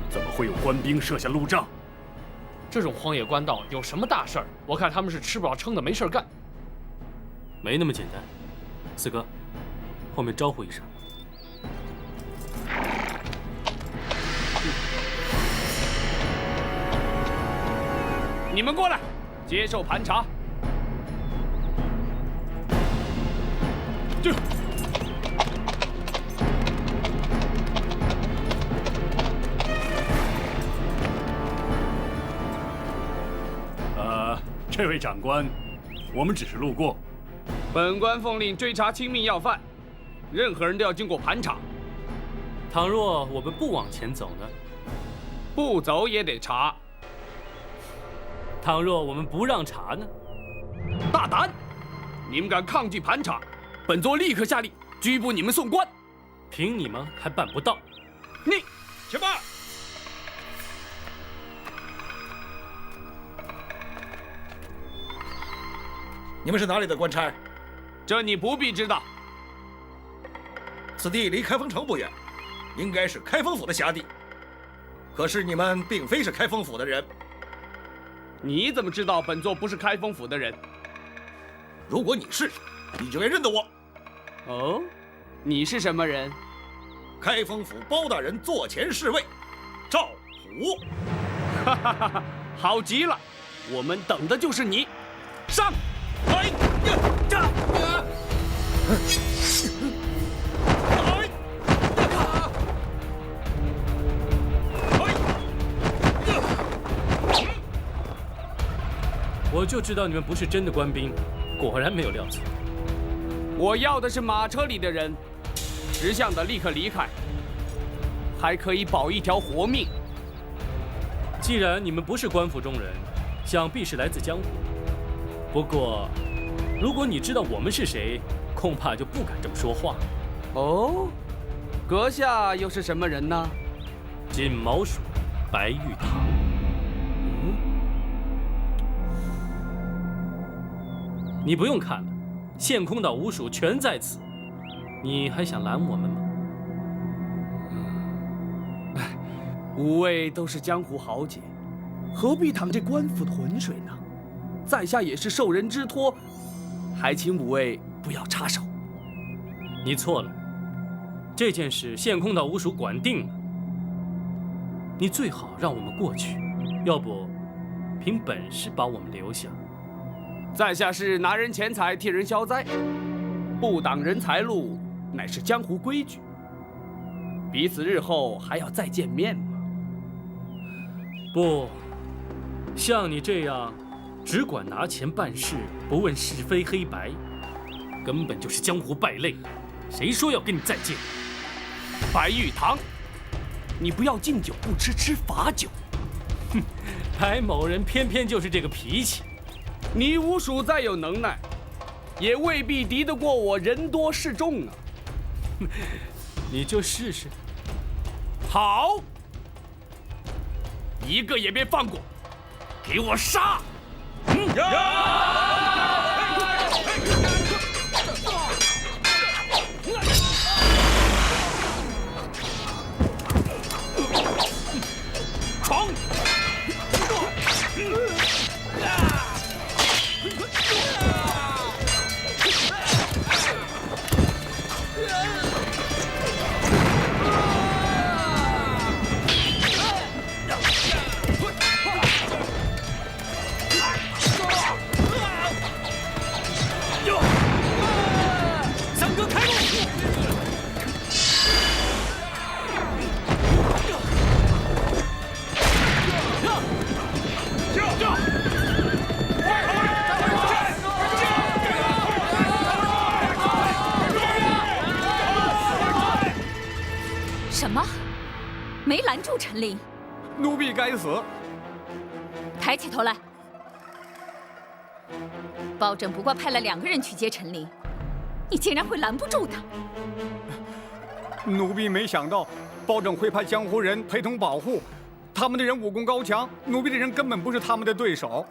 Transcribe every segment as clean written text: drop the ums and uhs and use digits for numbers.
怎么会有官兵设下路障？这种荒野官道有什么大事儿？我看他们是吃不饱撑的，没事干。没那么简单。四哥，后面招呼一声。你们过来，接受盘查。这位长官，我们只是路过。本官奉令追查亲密要犯，任何人都要经过盘查。倘若我们不往前走呢？不走也得查。倘若我们不让查呢？大胆！你们敢抗拒盘查，本座立刻下令拘捕你们送官。凭你们还办不到。你，去吧。你们是哪里的官差？这你不必知道。此地离开封城不远，应该是开封府的辖地。可是你们并非是开封府的人。你怎么知道本座不是开封府的人？如果你是，你就该认得我。哦，你是什么人？开封府包大人座前侍卫赵虎。哈哈哈哈，好极了，我们等的就是你。上！哎呀！这！我就知道你们不是真的官兵，果然没有料错。我要的是马车里的人，识相的立刻离开，还可以保一条活命。既然你们不是官府中人，想必是来自江湖。不过，如果你知道我们是谁，恐怕就不敢这么说话。哦，阁下又是什么人呢？金毛鼠，白玉堂。你不用看了，县空岛五署全在此，你还想拦我们吗？五位都是江湖豪杰，何必淌这官府的浑水呢？在下也是受人之托，还请五位不要插手。你错了，这件事县空岛五署管定了，你最好让我们过去，要不凭本事把我们留下。在下是拿人钱财替人消灾，不挡人财路，乃是江湖规矩。彼此日后还要再见面吗？不，像你这样只管拿钱办事，不问是非黑白，根本就是江湖败类。谁说要跟你再见？白玉堂，你不要敬酒不吃吃罚酒。哼，白某人偏偏就是这个脾气。你五署再有能耐，也未必敌得过我人多势众啊！你就试试。好，一个也别放过，给我杀！闯！三哥开路！什么？没拦住陈琳？奴婢该死！抬起头来！包拯不过派了2个人去接陈琳，你竟然会拦不住他？奴婢没想到包拯会派江湖人陪同保护，他们的人武功高强，奴婢的人根本不是他们的对手。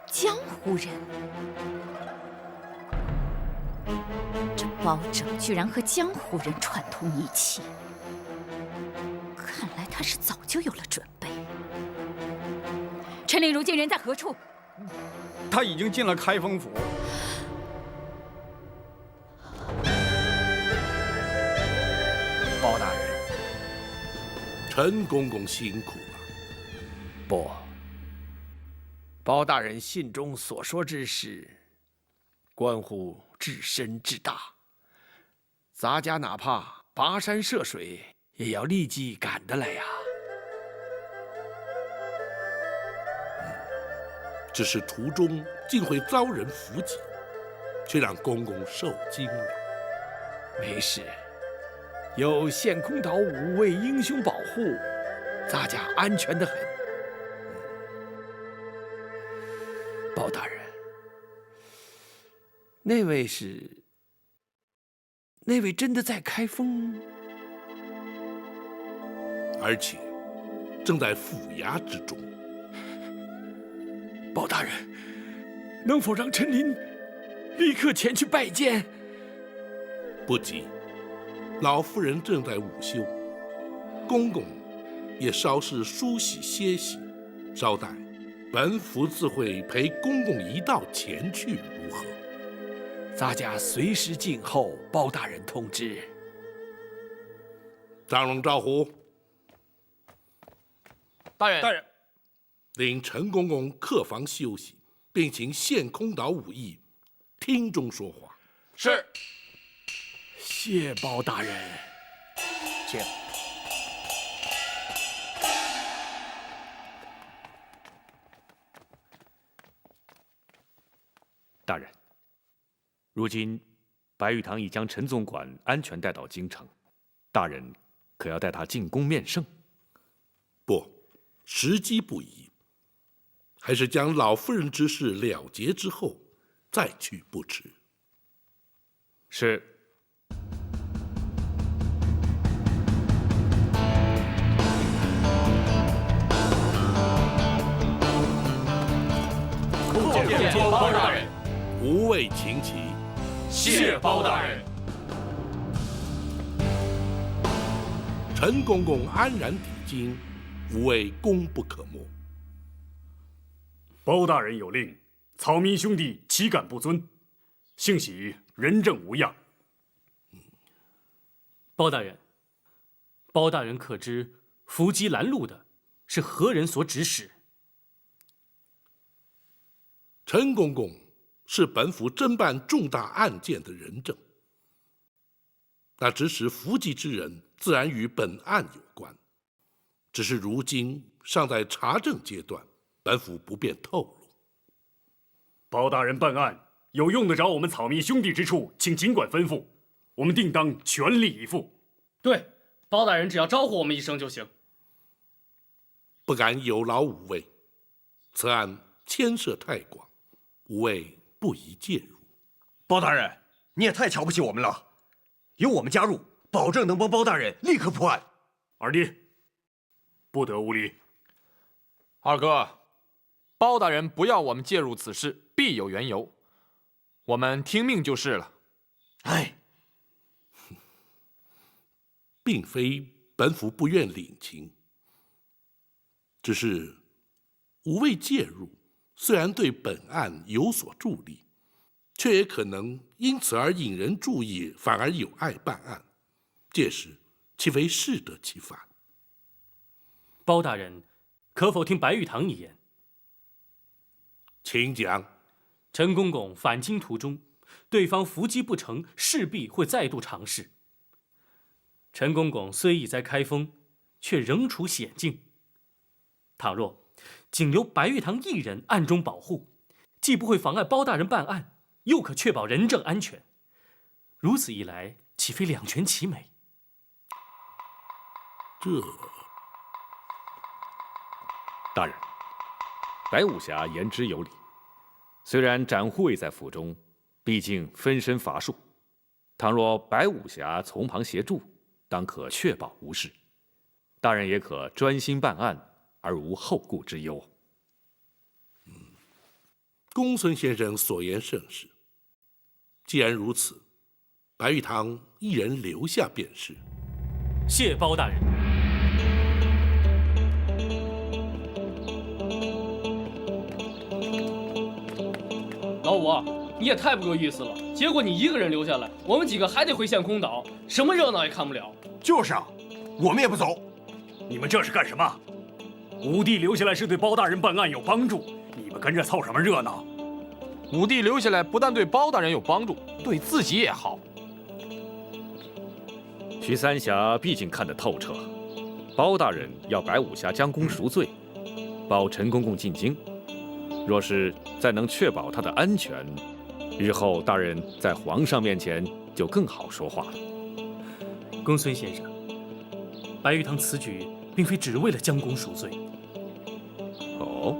江湖人？这包拯居然和江湖人串通一气，看来他是早就有了准备。陈琳如今人在何处？他已经进了开封府。包大人，陈公公辛苦了。不，包大人信中所说之事，关乎至深至大，咱家哪怕跋山涉水，也要立即赶得来呀。只是途中竟会遭人伏击，却让公公受惊了。没事，有献空岛5位英雄保护，咱家安全得很。包大人，那位真的在开封，而且正在府衙之中。包大人，能否让陈琳立刻前去拜见？不急，老夫人正在午休，公公也稍事梳洗歇息，稍待，本府自会陪公公一道前去，如何？咱家随时静候包大人通知。张龙、赵虎，大人，令陈公公客房休息，并请献空岛武艺厅中说话。是。谢包大人。请。大人，如今白玉堂已将陈总管安全带到京城，大人可要带他进宫面圣？不，时机不宜，还是将老夫人之事了结之后再去不迟。是。叩见包大人。五位请起。谢包大人。陈公公安然抵京，五位功不可没。包大人有令，草民兄弟岂敢不遵？幸喜人证无恙。包大人，包大人可知伏击拦路的是何人所指使？陈公公是本府侦办重大案件的人证，那指使伏击之人自然与本案有关，只是如今尚在查证阶段，本府不便透露。包大人办案有用得着我们草民兄弟之处，请尽管吩咐，我们定当全力以赴。对，包大人只要招呼我们一声就行。不敢有劳五位，此案牵涉太广，五位不宜介入。包大人，你也太瞧不起我们了，有我们加入，保证能帮包大人立刻破案。二弟，不得无礼。二哥，包大人不要我们介入此事，必有缘由，我们听命就是了。哎，并非本府不愿领情，只是五位介入，虽然对本案有所助力，却也可能因此而引人注意，反而有碍办案，届时岂非适得其反？包大人，可否听白玉堂一言？请讲。陈公公返京途中，对方伏击不成，势必会再度尝试。陈公公虽已在开封，却仍处险境。倘若仅留白玉堂一人暗中保护，既不会妨碍包大人办案，又可确保人证安全。如此一来，岂非两全其美？大人，白武侠言之有理。虽然展护卫在府中，毕竟分身乏术，倘若白武侠从旁协助，当可确保无事。大人也可专心办案，而无后顾之忧。公孙先生所言甚是。既然如此，白玉堂一人留下便是。谢包大人。老五，你也太不够意思了！结果你一个人留下来，我们几个还得回陷空岛，什么热闹也看不了。就是啊，我们也不走。你们这是干什么？武帝留下来是对包大人办案有帮助，你们跟着凑什么热闹？武帝留下来不但对包大人有帮助，对自己也好。徐三侠毕竟看得透彻，包大人要白武侠将功赎罪，保陈公公进京。若是再能确保他的安全，日后大人在皇上面前就更好说话了。公孙先生，白玉堂此举并非只为了将功赎罪。哦，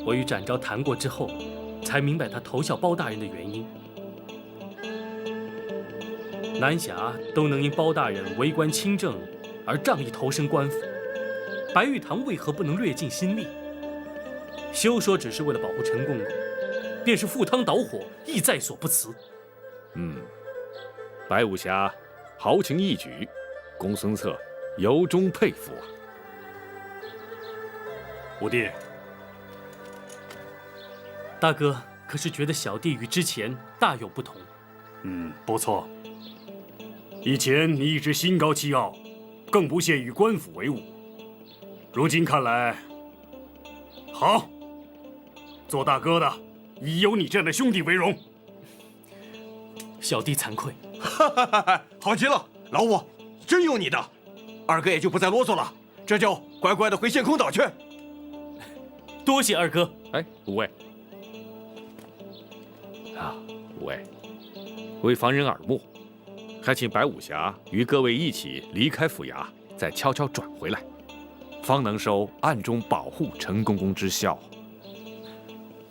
我与展昭谈过之后，才明白他投效包大人的原因。南侠都能因包大人为官清正而仗义投身官府，白玉堂为何不能略尽心力？休说只是为了保护陈公公，便是赴汤蹈火，亦在所不辞。白武侠豪情一举，公孙策由衷佩服啊！武帝，大哥可是觉得小弟与之前大有不同？不错。以前你一直心高气傲，更不屑与官府为伍。如今看来，好，做大哥的以有你这样的兄弟为荣。小弟惭愧。好极了，老五，真有你的。二哥也就不再啰嗦了，这就乖乖的回陷空岛去。多谢二哥。哎，五位啊，五位，为防人耳目，还请白武侠与各位一起离开府衙，再悄悄转回来，方能收暗中保护陈公公之效。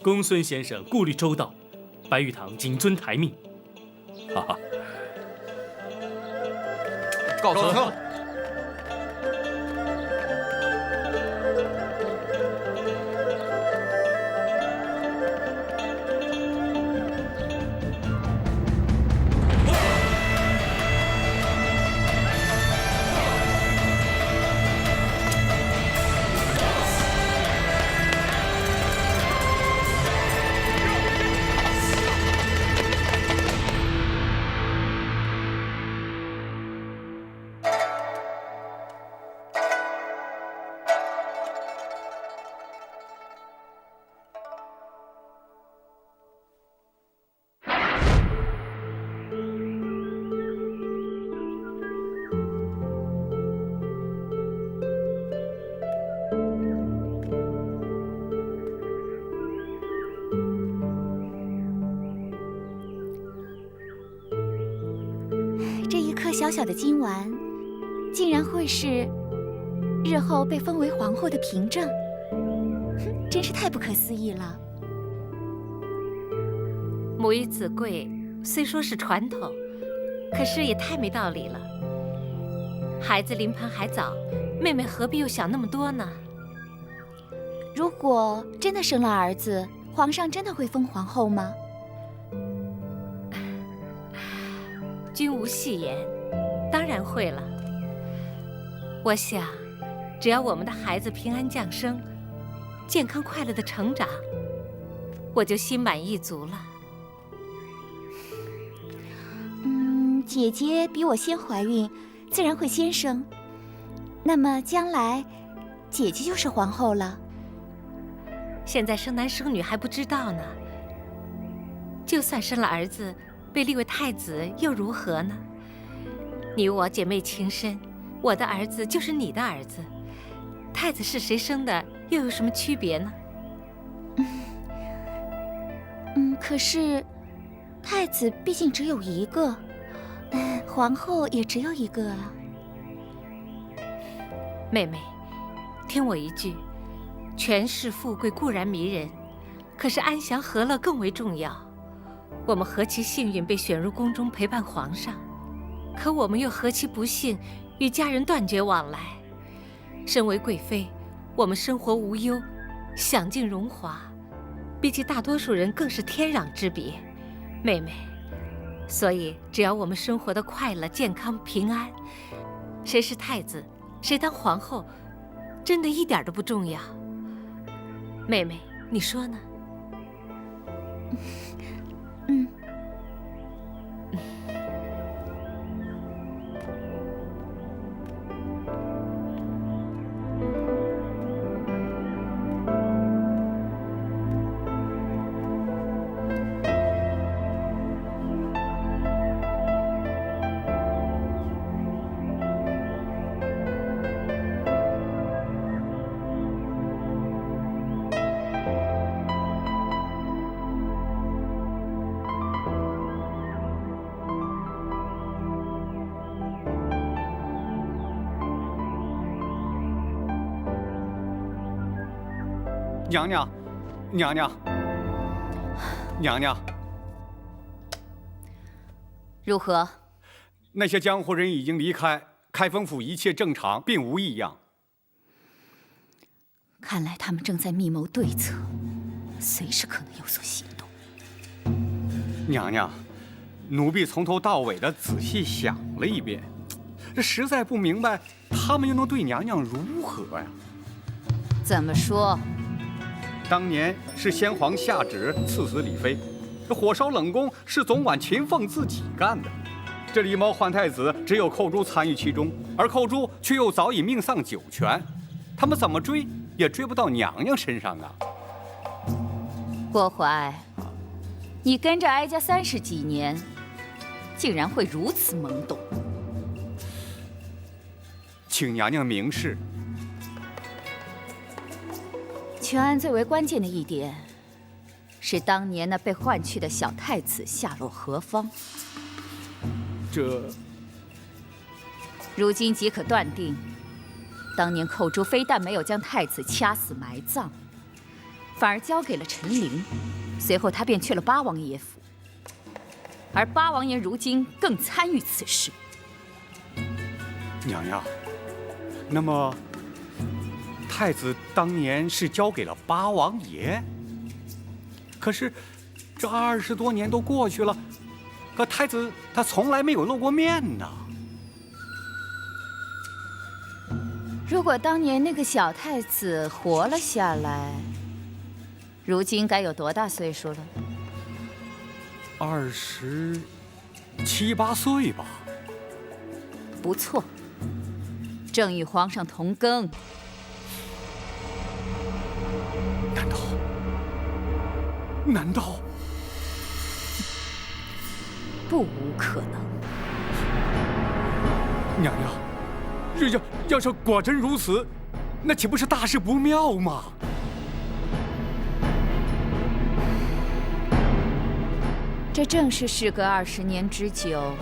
公孙先生顾虑周到，白玉堂谨遵台命。哈哈，告辞。小小的金丸，竟然会是日后被封为皇后的凭证，真是太不可思议了。母以子贵，虽说是传统，可是也太没道理了。孩子临盆还早，妹妹何必又想那么多呢？如果真的生了儿子，皇上真的会封皇后吗？君无戏言。当然会了。我想，只要我们的孩子平安降生，健康快乐的成长，我就心满意足了。姐姐比我先怀孕，自然会先生。那么将来，姐姐就是皇后了。现在生男生女还不知道呢。就算生了儿子，被立为太子又如何呢？你我姐妹情深，我的儿子就是你的儿子，太子是谁生的，又有什么区别呢？可是太子毕竟只有一个，皇后也只有一个啊。妹妹，听我一句，权势富贵固然迷人，可是安详和乐更为重要。我们何其幸运被选入宫中陪伴皇上，可我们又何其不幸，与家人断绝往来。身为贵妃，我们生活无忧，享尽荣华，比起大多数人更是天壤之别。妹妹，所以只要我们生活的快乐、健康、平安，谁是太子，谁当皇后，真的一点都不重要。妹妹，你说呢？嗯。娘娘，娘娘，娘娘，如何？那些江湖人已经离开，开封府一切正常，并无异样。看来他们正在密谋对策，随时可能有所行动。娘娘，奴婢从头到尾的仔细想了一遍，这实在不明白他们又能对娘娘如何呀？怎么说？当年是先皇下旨赐死李妃，这火烧冷宫是总管秦凤自己干的。这狸猫换太子，只有寇珠参与其中，而寇珠却又早已命丧九泉，他们怎么追也追不到娘娘身上啊！郭淮，你跟着哀家30几年，竟然会如此懵懂。请娘娘明示。全案最为关键的一点，是当年那被换去的小太子下落何方？这，如今即可断定，当年寇珠非但没有将太子掐死埋葬，反而交给了陈琳，随后他便去了八王爷府，而八王爷如今更参与此事。娘娘，那么太子当年是交给了八王爷，可是这20多年都过去了，可太子他从来没有露过面呢。如果当年那个小太子活了下来，如今该有多大岁数了？27、8岁吧。不错，正与皇上同庚。难道不无可能？娘娘，要是果真如此，那岂不是大事不妙吗？这正是事隔20年之久，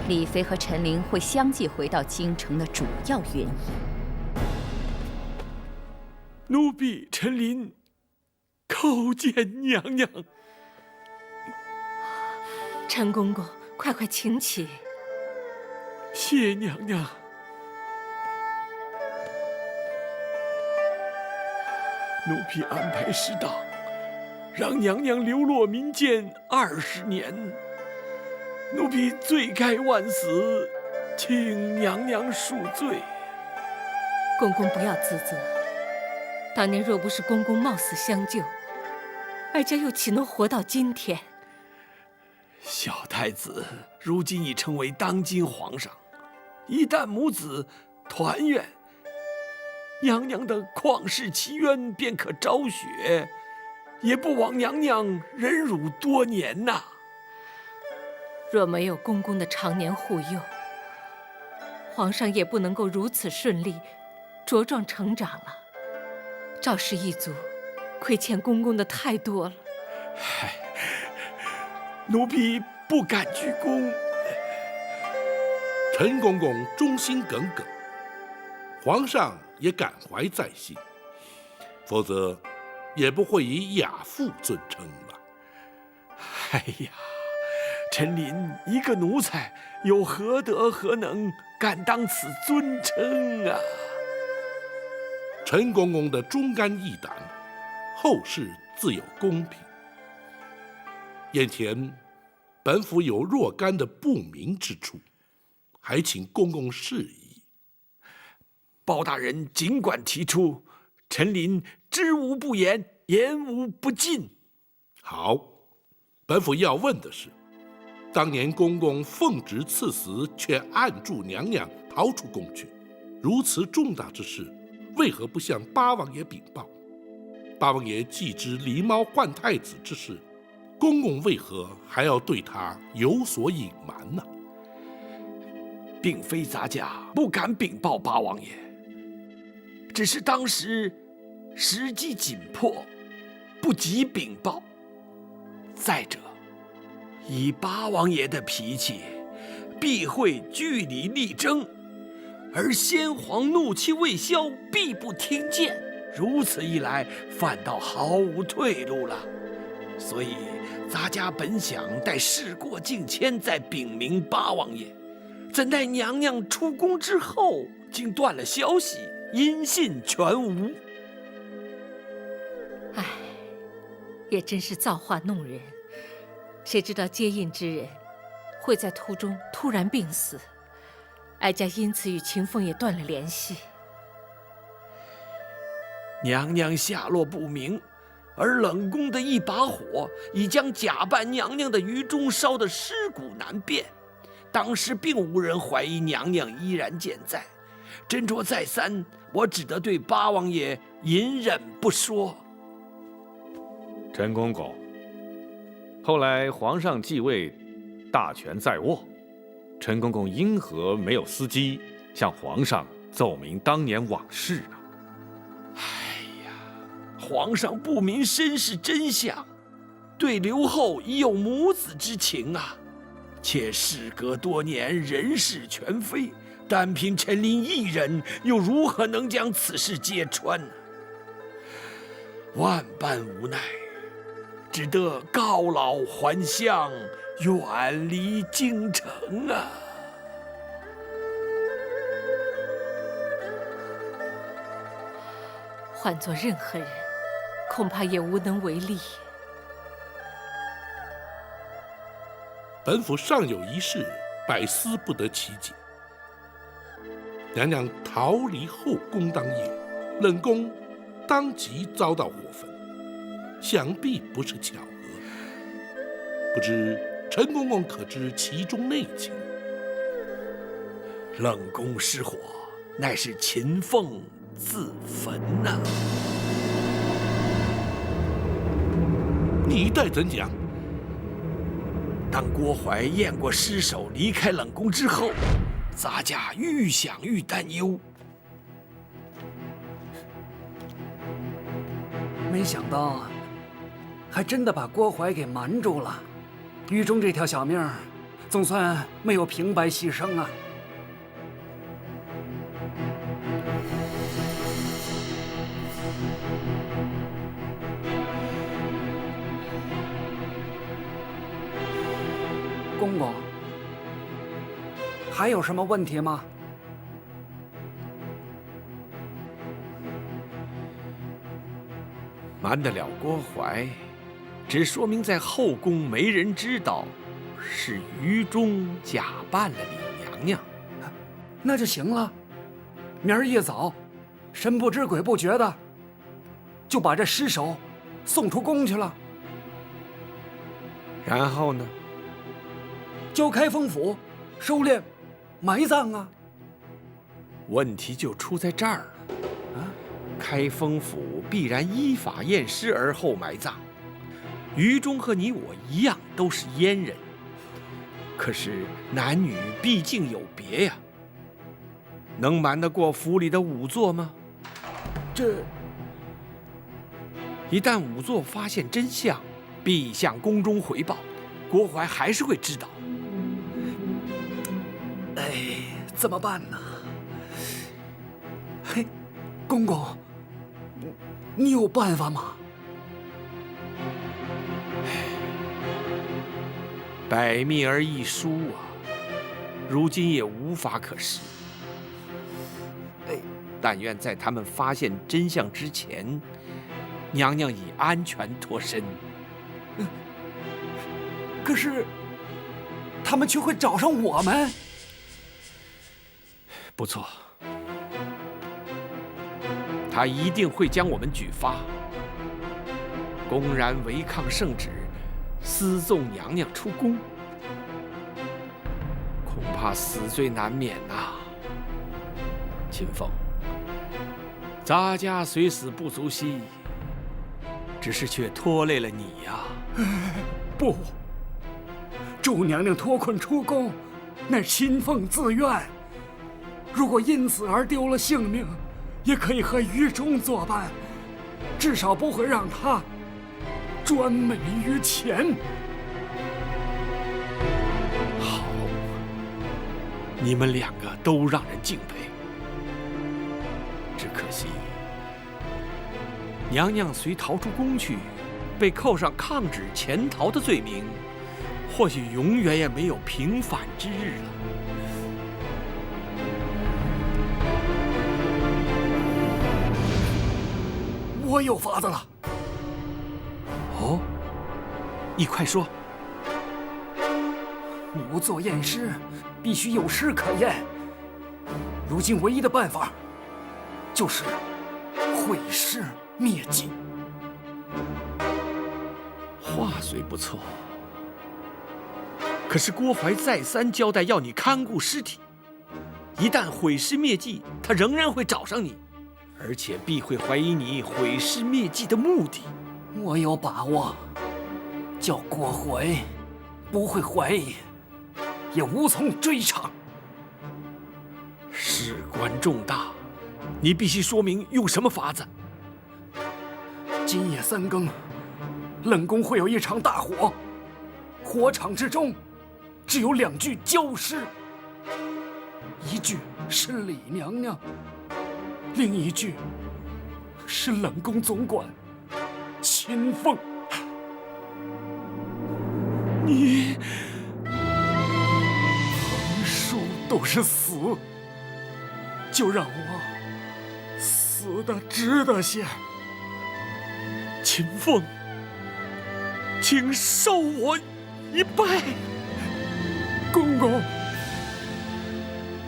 李妃和陈琳会相继回到京城的主要原因。奴婢陈琳叩见娘娘。陈公公，快快请起。谢娘娘。奴婢安排适当，让娘娘流落民间20年，奴婢罪该万死，请娘娘恕罪。公公不要自责，当年若不是公公冒死相救，哀家又岂能活到今天？小太子如今已成为当今皇上，一旦母子团圆，娘娘的旷世奇冤便可昭雪，也不枉娘娘忍辱多年呐。若没有公公的常年护佑，皇上也不能够如此顺利茁壮成长了。赵氏一族亏欠公公的太多了。奴婢不敢居功。陈公公忠心耿耿，皇上也感怀在心，否则也不会以亚父尊称了。哎呀，陈琳一个奴才，有何德何能，敢当此尊称啊？陈公公的忠肝义胆，后世自有公平。眼前本府有若干的不明之处，还请公公示意。包大人尽管提出，臣临知无不言，言无不尽。好，本府要问的是，当年公公奉旨赐死，却按住娘娘逃出宫去，如此重大之事，为何不向八王爷禀报？八王爷既知狸猫换太子之事，公公为何还要对他有所隐瞒呢？并非咱家不敢禀报八王爷，只是当时时机紧迫，不及禀报。再者，以八王爷的脾气，必会据理力争，而先皇怒气未消，必不听谏。如此一来，反倒毫无退路了。所以，咱家本想待事过境迁再禀明八王爷，怎奈娘娘出宫之后，竟断了消息，音信全无。唉，也真是造化弄人。谁知道接应之人会在途中突然病死，哀家因此与秦凤也断了联系。娘娘下落不明，而冷宫的一把火已将假扮娘娘的于中烧得尸骨难辨。当时并无人怀疑娘娘依然健在，斟酌再三，我只得对八王爷隐忍不说。陈公公，后来皇上继位，大权在握，陈公公因何没有伺机向皇上奏明当年往事呢？皇上不明身世真相，对刘后已有母子之情啊。且事隔多年，人事全非，单凭陈琳一人，又如何能将此事揭穿呢？万般无奈，只得告老还乡，远离京城啊。换做任何人，恐怕也无能为力。本府尚有一事，百思不得其解。娘娘逃离后宫当夜，冷宫当即遭到火焚，想必不是巧合。不知陈公公可知其中内情？冷宫失火，乃是秦凤自焚呐。你待怎讲？当郭槐验过尸首，离开冷宫之后，咱家愈想愈担忧。没想到，还真的把郭槐给瞒住了。狱中这条小命，总算没有平白牺牲啊！公公，还有什么问题吗？瞒得了郭槐，只说明在后宫没人知道，是于中假扮了李娘娘。那就行了。明儿一早，神不知鬼不觉的，就把这尸首送出宫去了。然后呢？交开封府，收敛，埋葬啊。问题就出在这儿了。开封府必然依法验尸而后埋葬。于中和你我一样都是阉人，可是男女毕竟有别呀。能瞒得过府里的仵作吗？一旦仵作发现真相，必向宫中回报，郭槐还是会知道。哎，怎么办呢？嘿，公公，你有办法吗？百密而一疏啊，如今也无法可施。但愿在他们发现真相之前，娘娘已安全脱身。可是，他们却会找上我们。不错，他一定会将我们举发，公然违抗圣旨，私纵娘娘出宫，恐怕死罪难免呐。秦凤，咱家虽死不足惜，只是却拖累了你呀。不，祝娘娘脱困出宫，乃秦凤自愿。如果因此而丢了性命，也可以和于中作伴，至少不会让她专美于前。好，你们两个都让人敬佩。只可惜，娘娘虽逃出宫去，被扣上抗旨潜逃的罪名，或许永远也没有平反之日了。我有法子了。哦，你快说。仵作验尸，必须有尸可验。如今唯一的办法，就是毁尸灭迹。话虽不错，可是郭槐再三交代要你看顾尸体，一旦毁尸灭迹，他仍然会找上你，而且必会怀疑你毁尸灭迹的目的。我有把握，叫郭槐不会怀疑，也无从追查。事关重大，你必须说明用什么法子。今夜3更，冷宫会有一场大火，火场之中只有2具焦尸，一具是李娘娘，另一具是冷宫总管秦凤。你横竖都是死，就让我死得值得些。秦凤，请受我一拜。公公，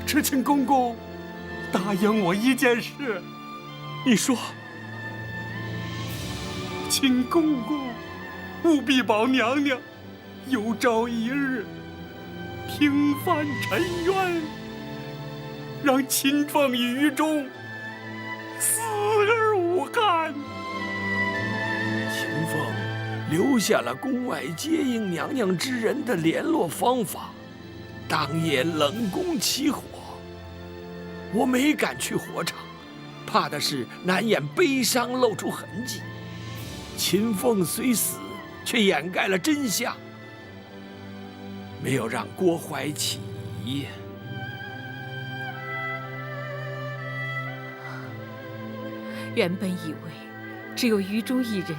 只请公公答应我一件事。你说。请公公务必保娘娘有朝一日平反沉冤，让秦凤与于中死而无憾。秦凤留下了宫外接应娘娘之人的联络方法，当夜冷宫起火，我没敢去火场，怕的是难掩悲伤露出痕迹。秦凤虽死，却掩盖了真相，没有让郭槐起疑。原本以为只有于中一人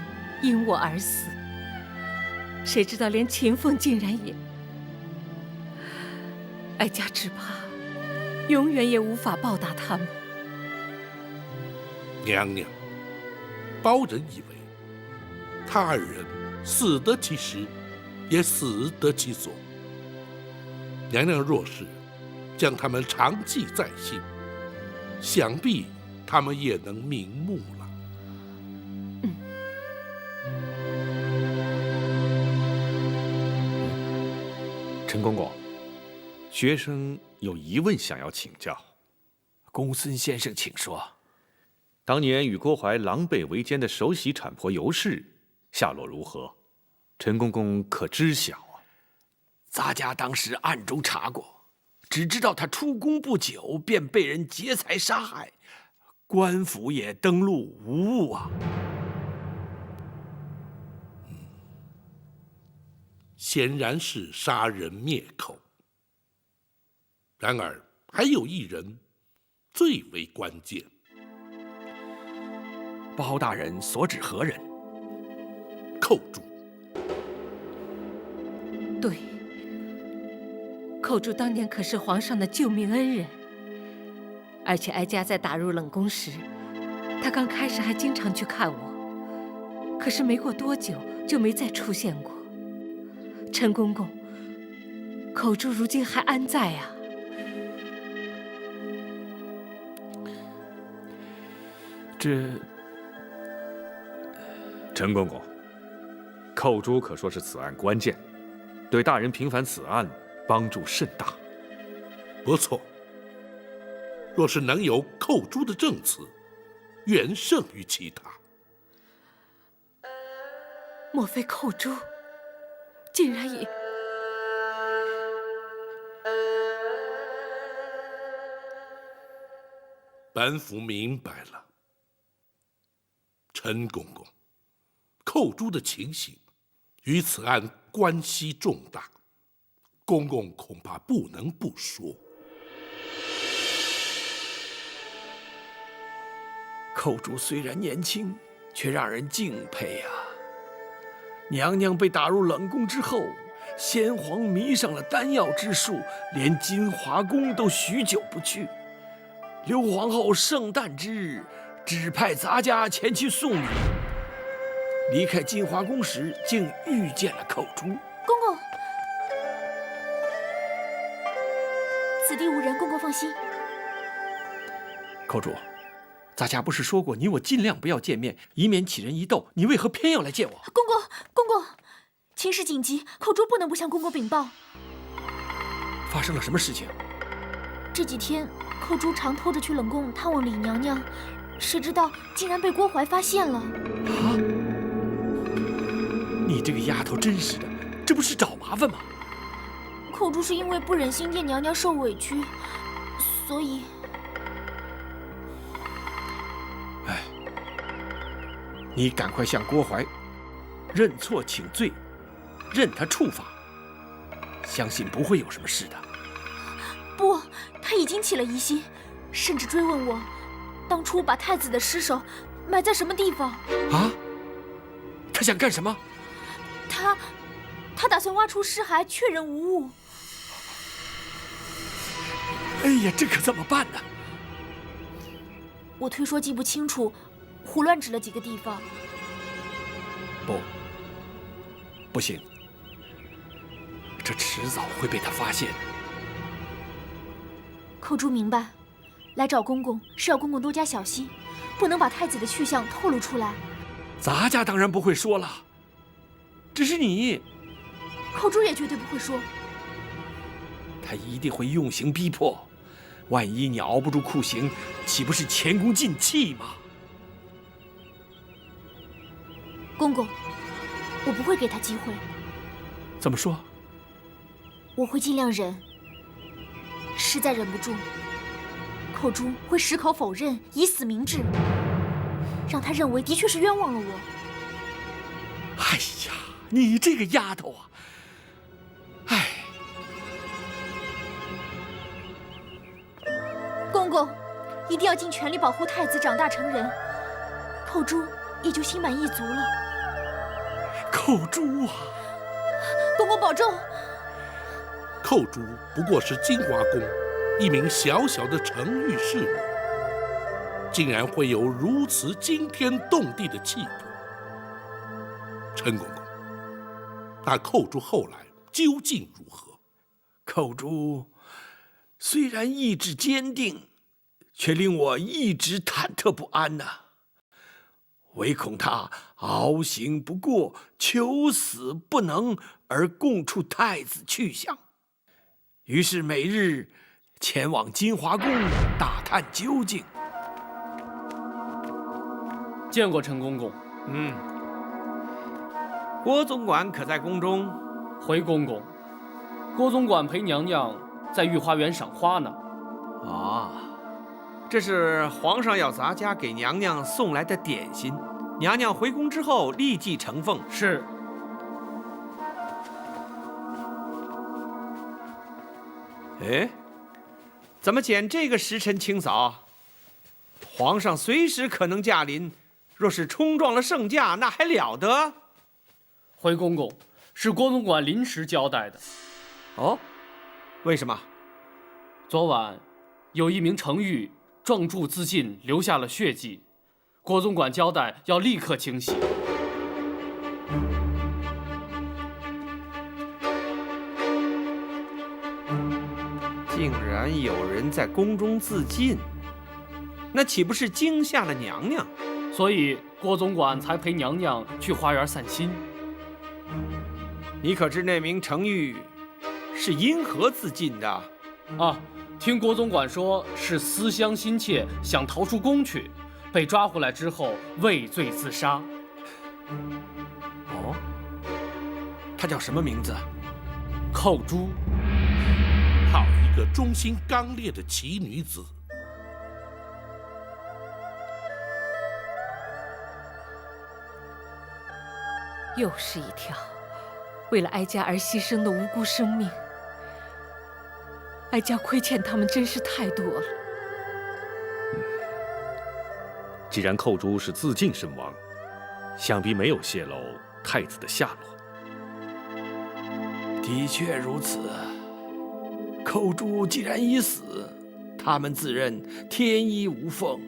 因我而死，谁知道连秦凤竟然也……哀家只怕永远也无法报答他们。娘娘，包人以为他2人死得其时，也死得其所。娘娘若是将他们长记在心，想必他们也能瞑目了。陈公公，学生有疑问想要请教。公孙先生，请说。当年与郭槐狼狈为奸的首席产婆尤氏下落如何？陈公公可知晓啊？咱家当时暗中查过，只知道他出宫不久便被人劫财杀害，官府也登录无误啊。显然是杀人灭口。然而还有一人最为关键。包大人所指何人？寇珠。对，寇珠当年可是皇上的救命恩人，而且哀家在打入冷宫时，他刚开始还经常去看我，可是没过多久就没再出现过。陈公公，口珠如今还安在啊？陈公公，寇珠可说是此案关键，对大人平反此案帮助甚大。不错，若是能有寇珠的证词，远胜于其他。莫非寇珠竟然也……本府明白了，陈公公，寇珠的情形与此案关系重大，公公恐怕不能不说。寇珠虽然年轻，却让人敬佩啊。娘娘被打入冷宫之后，先皇迷上了丹药之术，连金华宫都许久不去。刘皇后圣诞之日，指派咱家前去送礼。离开金华宫时，竟遇见了寇珠。公公，此地无人，公公放心。寇珠，咱家不是说过你我尽量不要见面，以免起人疑窦，你为何偏要来见我？公公，情势紧急，寇珠不能不向公公禀报。发生了什么事情？这几天，寇珠常偷着去冷宫探望李娘娘，谁知道竟然被郭槐发现了。啊！你这个丫头真是的，这不是找麻烦吗？寇珠是因为不忍心见娘娘受委屈，所以……哎，你赶快向郭槐认错请罪，任他处罚，相信不会有什么事的。不，他已经起了疑心，甚至追问我，当初把太子的尸首埋在什么地方。啊？他想干什么？他打算挖出尸骸，确认无误。哎呀，这可怎么办呢？我推说记不清楚，胡乱指了几个地方。不行，这迟早会被他发现。寇珠明白，来找公公是要公公多加小心，不能把太子的去向透露出来。咱家当然不会说了，只是你，寇珠也绝对不会说。他一定会用刑逼迫，万一你熬不住酷刑，岂不是前功尽弃吗？公公，我不会给他机会。怎么说？我会尽量忍，实在忍不住，寇珠会矢口否认，以死明志，让他认为的确是冤枉了我。哎呀，你这个丫头啊！哎，公公，一定要尽全力保护太子长大成人，寇珠也就心满意足了。寇珠啊！公公保重。寇珠不过是金华宫一名小小的承御侍女，竟然会有如此惊天动地的气魄。陈公公，那寇珠后来究竟如何？寇珠虽然意志坚定，却令我一直忐忑不安呐。唯恐他熬刑不过，求死不能，而供出太子去向。于是每日前往金华宫打探究竟。见过陈公公。郭总管可在宫中？回公公，郭总管陪娘娘在御花园赏花呢。啊，这是皇上要咱家给娘娘送来的点心，娘娘回宫之后立即呈奉。是。哎，怎么拣这个时辰清扫？皇上随时可能驾临，若是冲撞了圣驾，那还了得？回公公，是郭总管临时交代的。哦，为什么？昨晚有一名承御撞柱自尽，留下了血迹，郭总管交代要立刻清洗。竟然有人在宫中自尽，那岂不是惊吓了娘娘？所以郭总管才陪娘娘去花园散心。你可知那名程昱是因何自尽的？啊，听郭总管说是思乡心切，想逃出宫去，被抓回来之后畏罪自杀。哦，她叫什么名字？寇珠。好一个忠心刚烈的奇女子！又是一条为了哀家而牺牲的无辜生命，哀家亏欠他们真是太多了。既然寇珠是自尽身亡，想必没有泄露太子的下落。的确如此。寇珠既然已死，他们自认天衣无缝，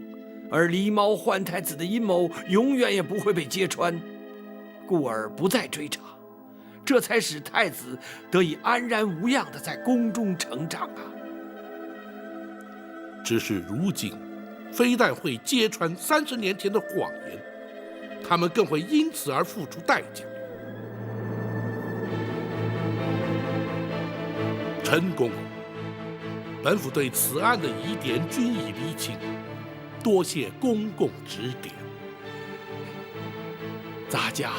而狸猫换太子的阴谋永远也不会被揭穿，故而不再追查，这才使太子得以安然无恙地在宫中成长啊。只是如今，非但会揭穿30年前的谎言，他们更会因此而付出代价。陈公公，本府对此案的疑点均已厘清，多谢公公指点。咱家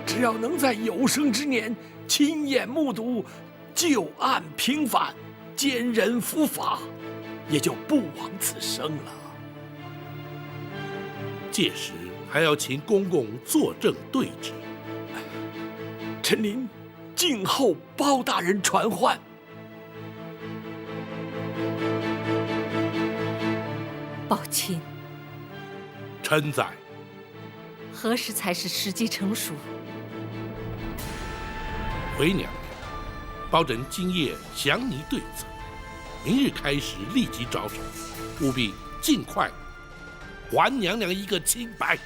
只要能在有生之年亲眼目睹旧案平反，奸人伏法，也就不枉此生了。届时还要请公公作证对质。臣您静候包大人传唤。宝琴，臣在。何时才是时机成熟？回娘娘，包拯今夜详拟对策，明日开始立即着手，务必尽快还娘娘一个清白。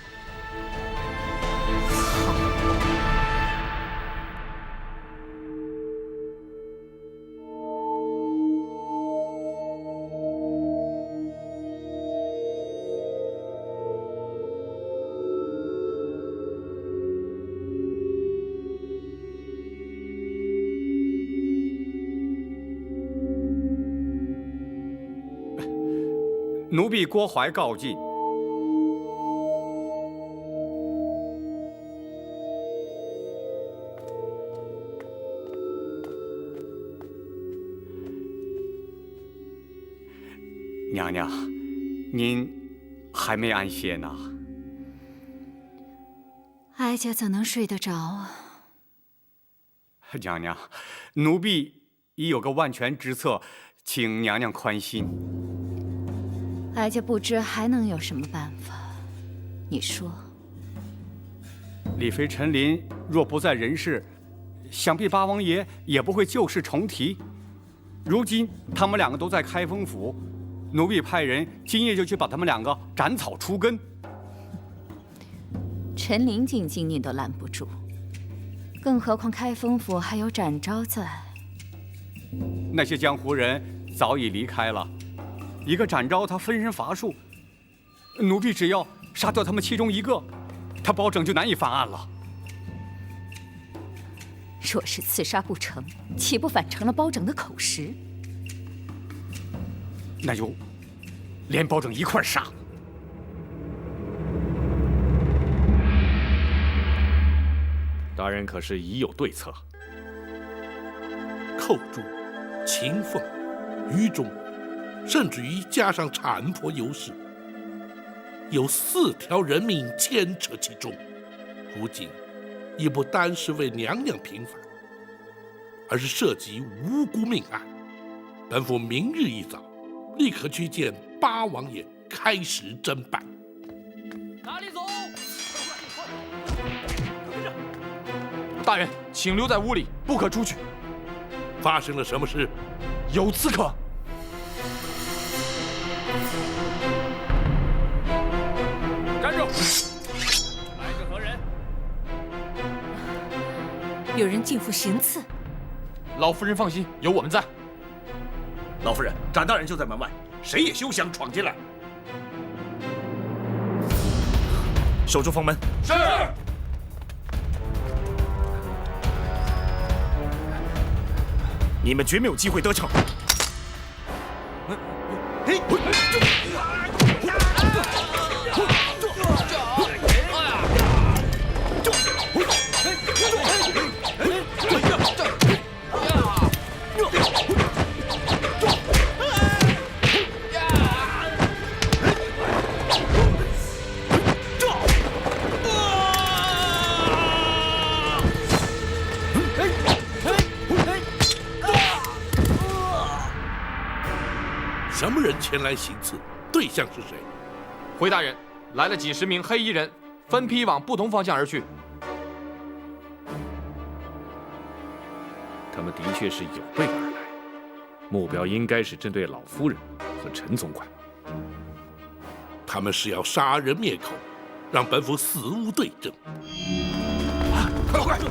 奴婢郭槐告进。娘娘，您还没安歇呢。哀家怎能睡得着啊？娘娘，奴婢已有个万全之策，请娘娘宽心。哀家不知还能有什么办法，你说。李妃陈琳若不在人世，想必八王爷也不会旧事重提。如今他们两个都在开封府，奴婢派人今夜就去把他们两个斩草除根。陈琳进京你都拦不住，更何况开封府还有展昭在。那些江湖人早已离开了。一个展昭，他分身乏术，奴婢只要杀掉他们其中一个，他包拯就难以翻案了。若是刺杀不成，岂不反成了包拯的口实？那就连包拯一块杀。大人可是已有对策？寇珠、秦凤、于中，甚至于加上产婆尤氏，有4条人命牵扯其中。如今已不单是为娘娘平反，而是涉及无辜命案。本府明日一早立刻去见八王爷，开始侦办。哪里走？大人，请留在屋里，不可出去。发生了什么事？有刺客。站住！来者何人？有人进府行刺。老夫人放心，有我们在。老夫人，展大人就在门外，谁也休想闯进来。守住封门。是。你们绝没有机会得逞。什么人前来行刺？对象是谁？回大人，来了几十名黑衣人，分批往不同方向而去。他们的确是有备而来，目标应该是针对老夫人和陈总管。他们是要杀人灭口，让本府死无对证。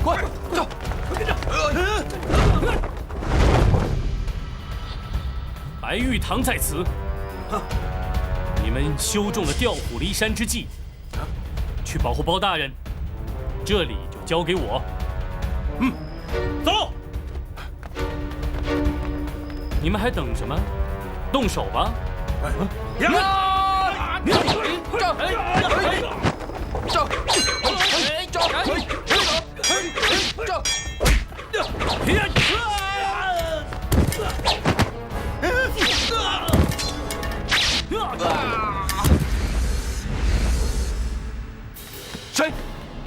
快走！白玉堂在此，你们修中了调虎离山之计，去保护包大人，这里就交给我。走！你们还等什么？动手吧！谁？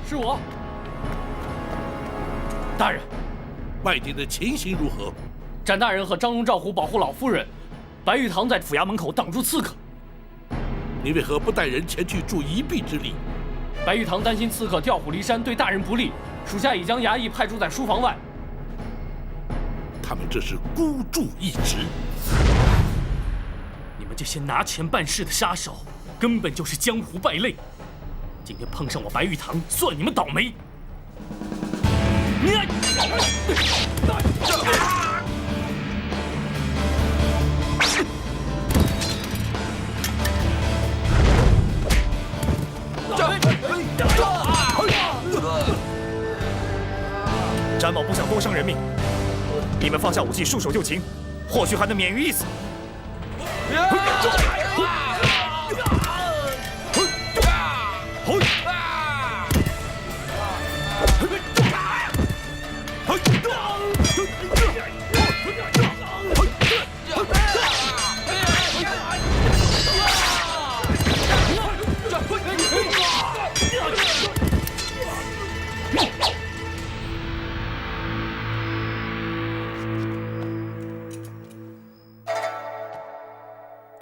是我。大人，外地的情形如何？展大人和张龙、赵虎保护老夫人，白玉堂在府衙门口挡住刺客。你为何不带人前去助一臂之力？白玉堂担心刺客调虎离山对大人不利，属下已将衙役派驻在书房外。他们这是孤注一掷。你们这些拿钱办事的杀手，根本就是江湖败类。今天碰上我白玉堂，算你们倒霉。詹某不想多伤人命，你们放下武器，束手就擒，或许还能免于一死。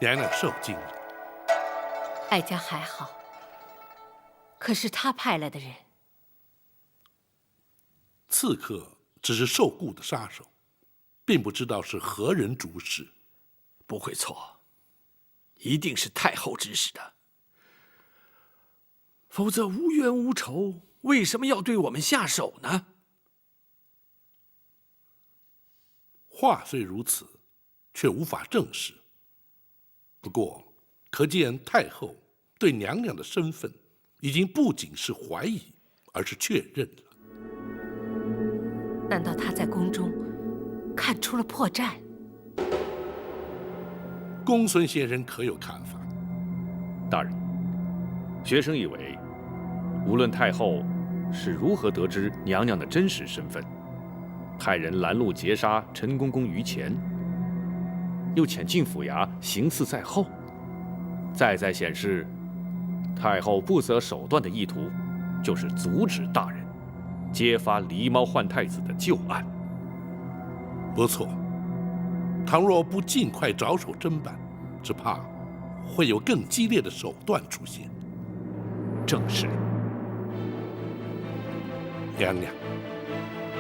娘娘受惊了。哀家还好，可是他派来的人，刺客只是受雇的杀手，并不知道是何人主使。不会错，一定是太后指使的。否则无冤无仇，为什么要对我们下手呢？话虽如此，却无法证实。不过，可见太后对娘娘的身份已经不仅是怀疑，而是确认了。难道他在宫中看出了破绽？公孙先生可有看法？大人，学生以为，无论太后是如何得知娘娘的真实身份，派人拦路截杀陈公公于前，又潜进府衙行刺在后，再显示，太后不择手段的意图，就是阻止大人揭发狸猫换太子的旧案。不错，倘若不尽快着手侦办，只怕会有更激烈的手段出现。正是。娘娘，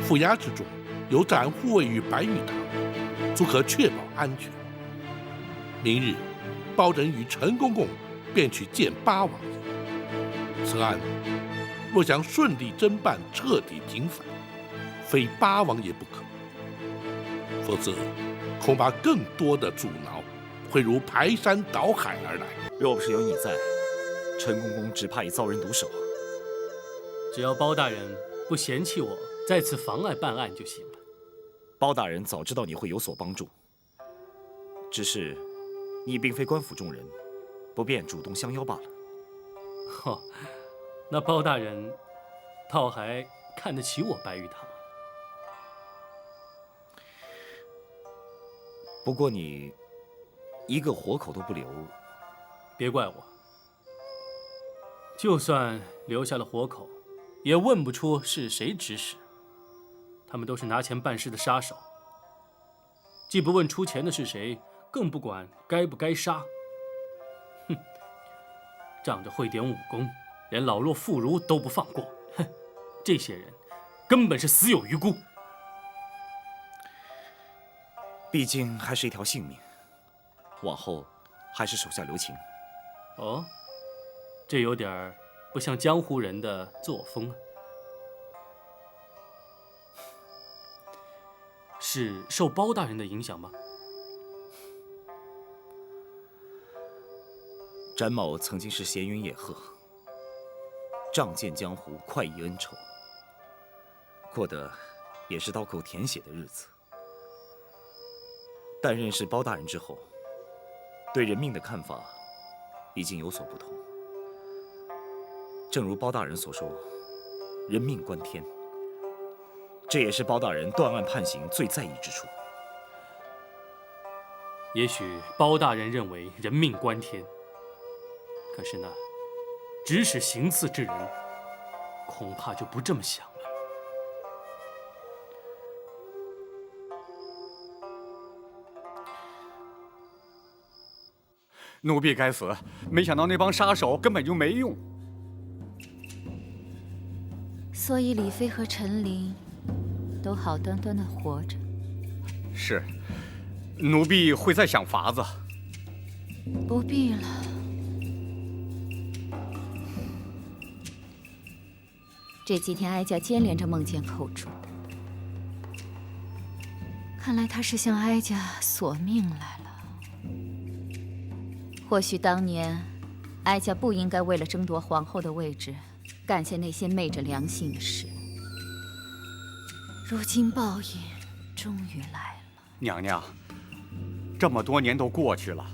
府衙之中有展护卫与白玉堂，足可确保安全。明日，包拯与陈公公便去见八王爷。此案若想顺利侦办、彻底平反，非八王爷不可。否则，恐怕更多的阻挠会如排山倒海而来。若不是有你在，陈公公只怕已遭人毒手。只要包大人不嫌弃我再次妨碍办案就行了。包大人早知道你会有所帮助，只是你并非官府中人，不便主动相邀罢了。哦，那包大人倒还看得起我白玉堂。不过你一个活口都不留，别怪我。就算留下了活口，也问不出是谁指使。他们都是拿钱办事的杀手，既不问出钱的是谁，更不管该不该杀。哼，仗着会点武功，连老弱妇孺都不放过。哼，这些人根本是死有余辜。毕竟还是一条性命，往后还是手下留情。哦，这有点不像江湖人的作风啊。是受包大人的影响吗？詹某曾经是闲云野鹤，仗剑江湖，快意恩仇，过得也是刀口舔血的日子。但认识包大人之后，对人命的看法已经有所不同。正如包大人所说，人命关天，这也是包大人断案判刑最在意之处。也许包大人认为人命关天，可是那指使行刺之人，恐怕就不这么想了。奴婢该死，没想到那帮杀手根本就没用。所以李飞和陈琳都好端端的活着。是，奴婢会再想法子。不必了。这几天哀家接连着梦见寇珠，看来他是向哀家索命来了。或许当年哀家不应该为了争夺皇后的位置，干下那些昧着良心的事。如今报应终于来了。娘娘，这么多年都过去了，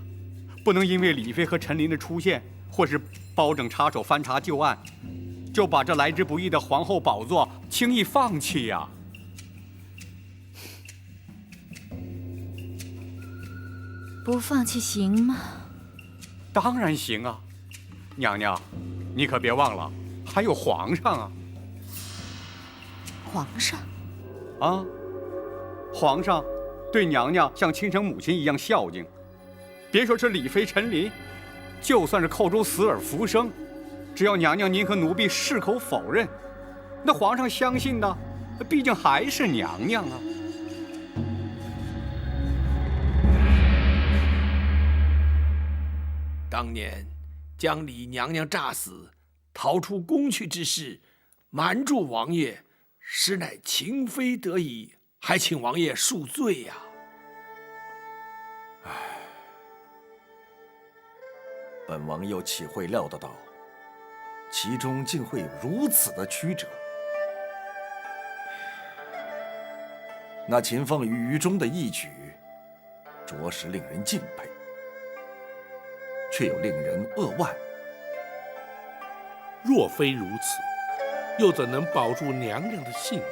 不能因为李妃和陈琳的出现，或是包拯插手翻查旧案，就把这来之不易的皇后宝座轻易放弃呀。不放弃行吗？当然行啊，娘娘，你可别忘了，还有皇上啊。皇上？啊，皇上对娘娘像亲生母亲一样孝敬。别说是李妃、陈琳，就算是寇州死而复生，只要娘娘您和奴婢矢口否认，那皇上相信的，毕竟还是娘娘啊。当年将李娘娘诈死，逃出宫去之事，瞒住王爷，实乃情非得已，还请王爷恕罪呀。本王又岂会料得到，其中竟会有如此的曲折。那秦放于狱中的义举，着实令人敬佩，却又令人扼腕。若非如此，又怎能保住娘娘的性命？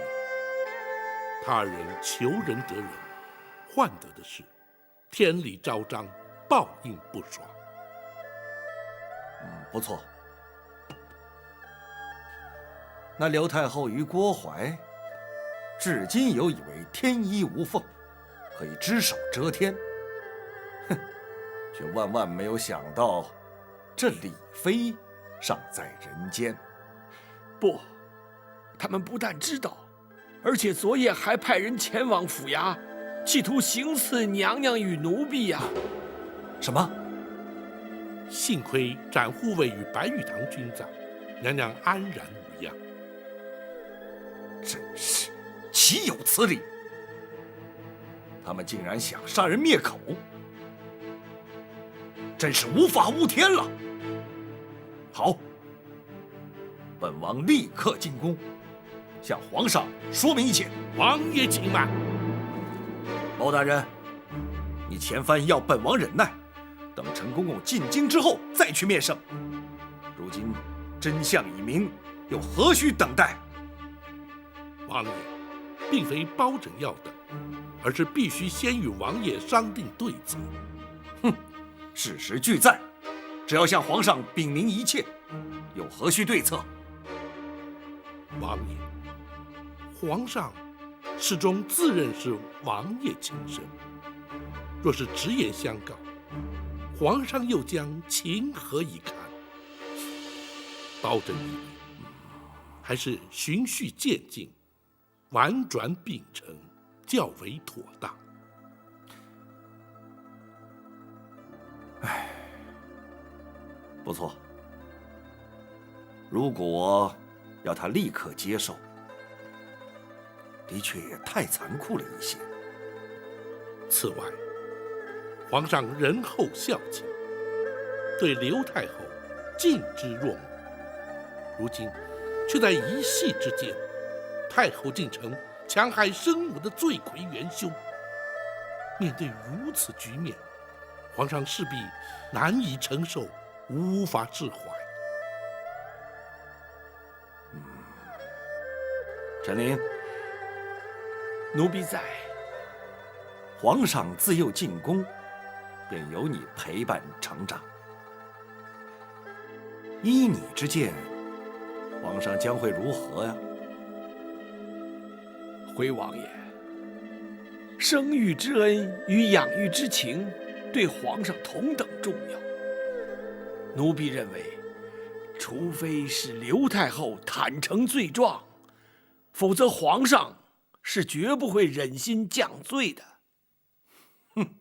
他人求人得人，换得的是天理昭彰，报应不爽。不错。那刘太后与郭槐，至今有以为天衣无缝，可以只手遮天，哼，却万万没有想到，这李妃尚在人间。不，他们不但知道，而且昨夜还派人前往府衙，企图行刺娘娘与奴婢呀。什么？幸亏展护卫与白玉堂均在，娘娘安然无恙。真是岂有此理！他们竟然想杀人灭口，真是无法无天了。好，本王立刻进宫，向皇上说明一切。王爷请慢。包大人，你前番要本王忍耐，等陈公公进京之后再去面圣。如今真相已明，又何须等待？王爷，并非包拯要等，而是必须先与王爷商定对策。哼，事实俱在，只要向皇上禀明一切，又何须对策？王爷，皇上始终自认是王爷亲生，若是直言相告，皇上又将情何以堪？包拯以为，还是循序渐进，婉转秉承较为妥当。唉，不错。如果要他立刻接受，的确也太残酷了一些。此外，皇上仁厚孝敬，对刘太后敬之若母，如今却在一夕之间，太后竟成强害生母的罪魁元凶。面对如此局面，皇上势必难以承受，无法释怀。陈琳，奴婢在。皇上自幼进宫，便由你陪伴成长。依你之见，皇上将会如何呀？回王爷，生育之恩与养育之情，对皇上同等重要。奴婢认为，除非是刘太后坦诚罪状，否则皇上是绝不会忍心降罪的。哼，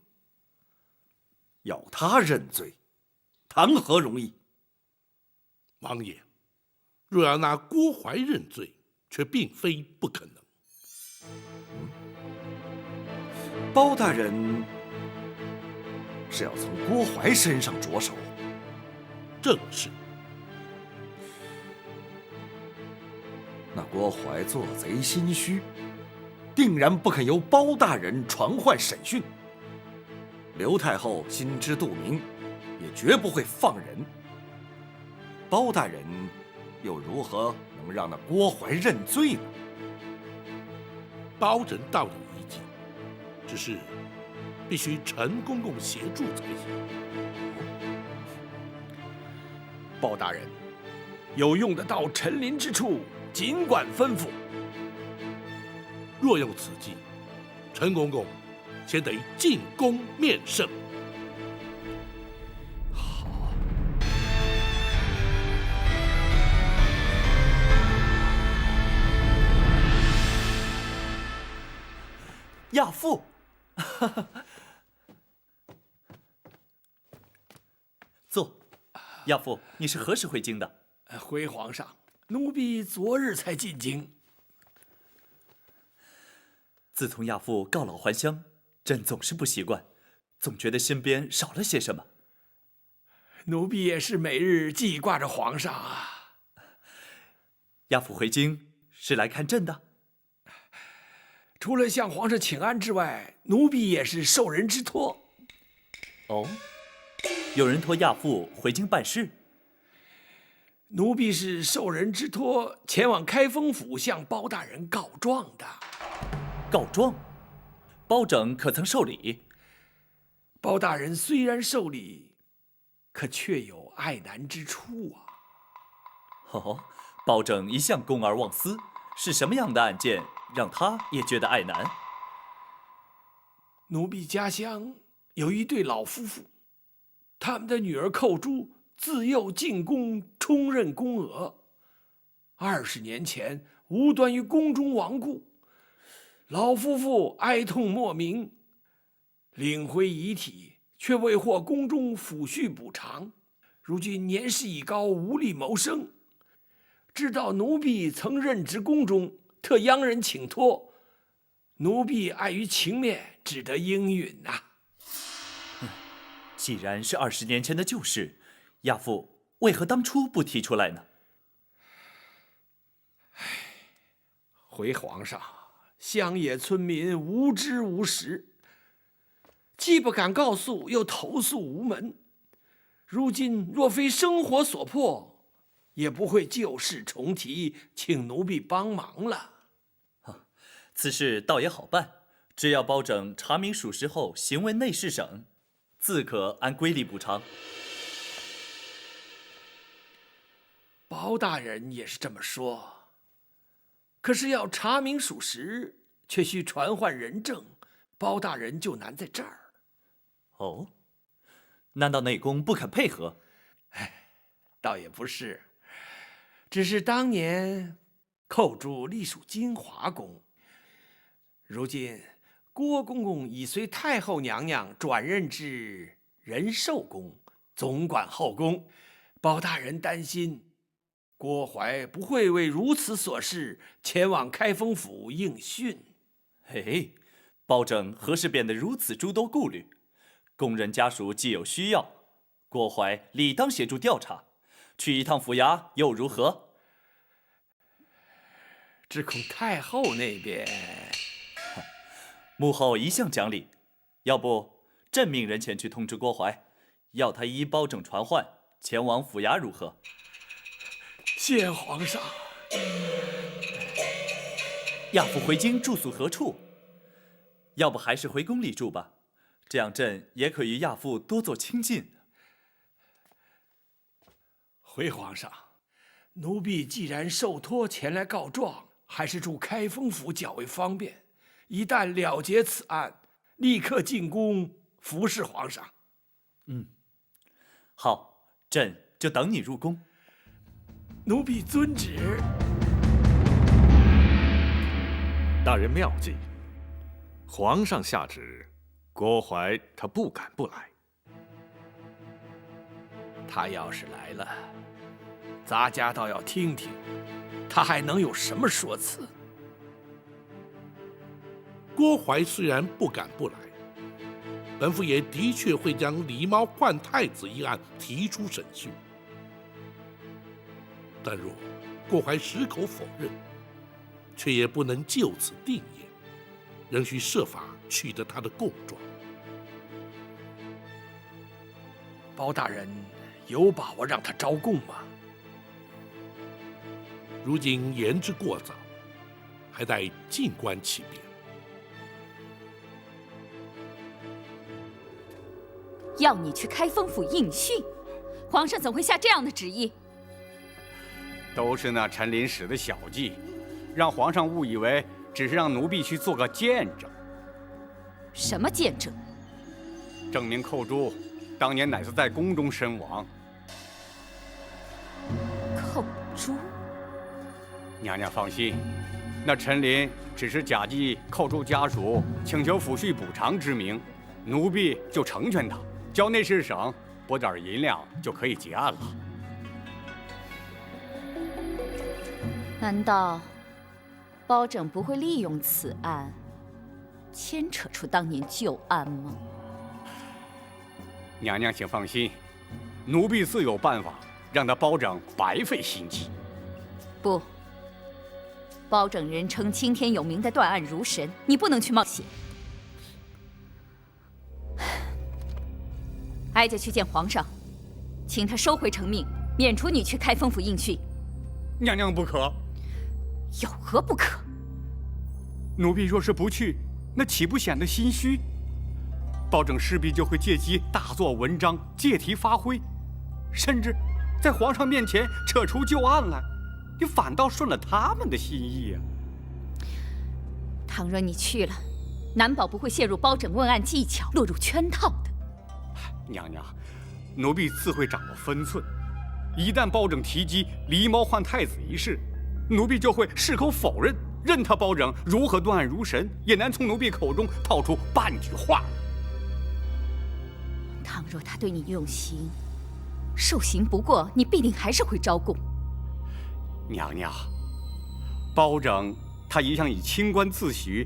要他认罪，谈何容易？王爷，若要拿郭槐认罪，却并非不可能。包大人是要从郭槐身上着手？正是。那郭槐做贼心虚，定然不肯由包大人传唤审讯。刘太后心知肚明，也绝不会放人。包大人又如何能让那郭槐认罪呢？包拯倒有一计，只是必须陈公公协助才行。包大人，有用得到陈琳之处，尽管吩咐。若用此计，陈公公先得进宫面圣。好。亚父，坐。亚父，你是何时回京的？回皇上，奴婢昨日才进京。自从亚父告老还乡，朕总是不习惯，总觉得身边少了些什么。奴婢也是每日记挂着皇上啊。亚父回京是来看朕的？除了向皇上请安之外，奴婢也是受人之托。哦，有人托亚父回京办事？奴婢是受人之托，前往开封府向包大人告状的。告状？包拯可曾受理？包大人虽然受理，可却有爱难之处啊。哦，包拯一向公而忘私，是什么样的案件让他也觉得爱难？奴婢家乡有一对老夫妇，他们的女儿寇珠自幼进宫，充任宫娥。20年前无端于宫中亡故，老夫妇哀痛莫名，领回遗体，却未获宫中抚恤补偿。如今年事已高，无力谋生。知道奴婢曾任职宫中，特央人请托，奴婢碍于情面，只得应允呐。既然是20年前的旧事，亚父为何当初不提出来呢？回皇上，乡野村民无知无识，既不敢告诉，又投诉无门。如今若非生活所迫，也不会旧事重提，请奴婢帮忙了。此事倒也好办，只要包拯查明属实后，行为内侍省，自可按规例补偿。包大人也是这么说，可是要查明属实，却需传唤人证，包大人就难在这儿。哦，难道内宫不肯配合？倒也不是，只是当年寇珠隶属金华宫，如今郭公公已随太后娘娘转任至仁寿宫，总管后宫。包大人担心郭槐不会为如此琐事前往开封府应讯。嘿，包拯何时变得如此诸多顾虑？宫人家属既有需要，郭槐理当协助调查。去一趟府衙又如何？只恐太后那边……母后一向讲理，要不朕命人前去通知郭槐，要他依包拯传唤前往府衙如何？谢皇上。亚父回京住宿何处？要不还是回宫里住吧，这样朕也可与亚父多做亲近。回皇上，奴婢既然受托前来告状，还是住开封府较为方便。一旦了结此案，立刻进宫服侍皇上。好，朕就等你入宫。奴婢遵旨。大人妙计，皇上下旨，郭槐他不敢不来。他要是来了，咱家倒要听听，他还能有什么说辞？郭槐虽然不敢不来，本府也的确会将狸猫换太子一案提出审讯。但若郭槐矢口否认，却也不能就此定谳，仍需设法取得他的供状。包大人有把握让他招供吗？如今言之过早，还待静观其变。要你去开封府应讯，皇上怎会下这样的旨意？都是那陈琳使的小计，让皇上误以为只是让奴婢去做个见证。什么见证？证明寇珠当年乃是在宫中身亡。寇珠？娘娘放心，那陈琳只是假借寇珠家属请求抚恤补偿之名，奴婢就成全他，交内侍省拨点银两就可以结案了。难道包拯不会利用此案牵扯出当年旧案吗？娘娘请放心，奴婢自有办法让他包拯白费心机。不，包拯人称青天有名的断案如神，你不能去冒险。哀家去见皇上，请他收回成命，免除你去开封府应讯。娘娘不可。有何不可？奴婢若是不去，那岂不显得心虚？包拯势必就会借机大做文章，借题发挥，甚至在皇上面前扯出旧案来，你反倒顺了他们的心意啊！倘若你去了，难保不会陷入包拯问案技巧，落入圈套的。娘娘，奴婢自会掌握分寸。一旦包拯提及狸猫换太子一事，奴婢就会矢口否认，任他包拯如何断案如神，也难从奴婢口中套出半句话。倘若他对你用刑，受刑不过，你必定还是会招供。娘娘，包拯他一向以清官自诩，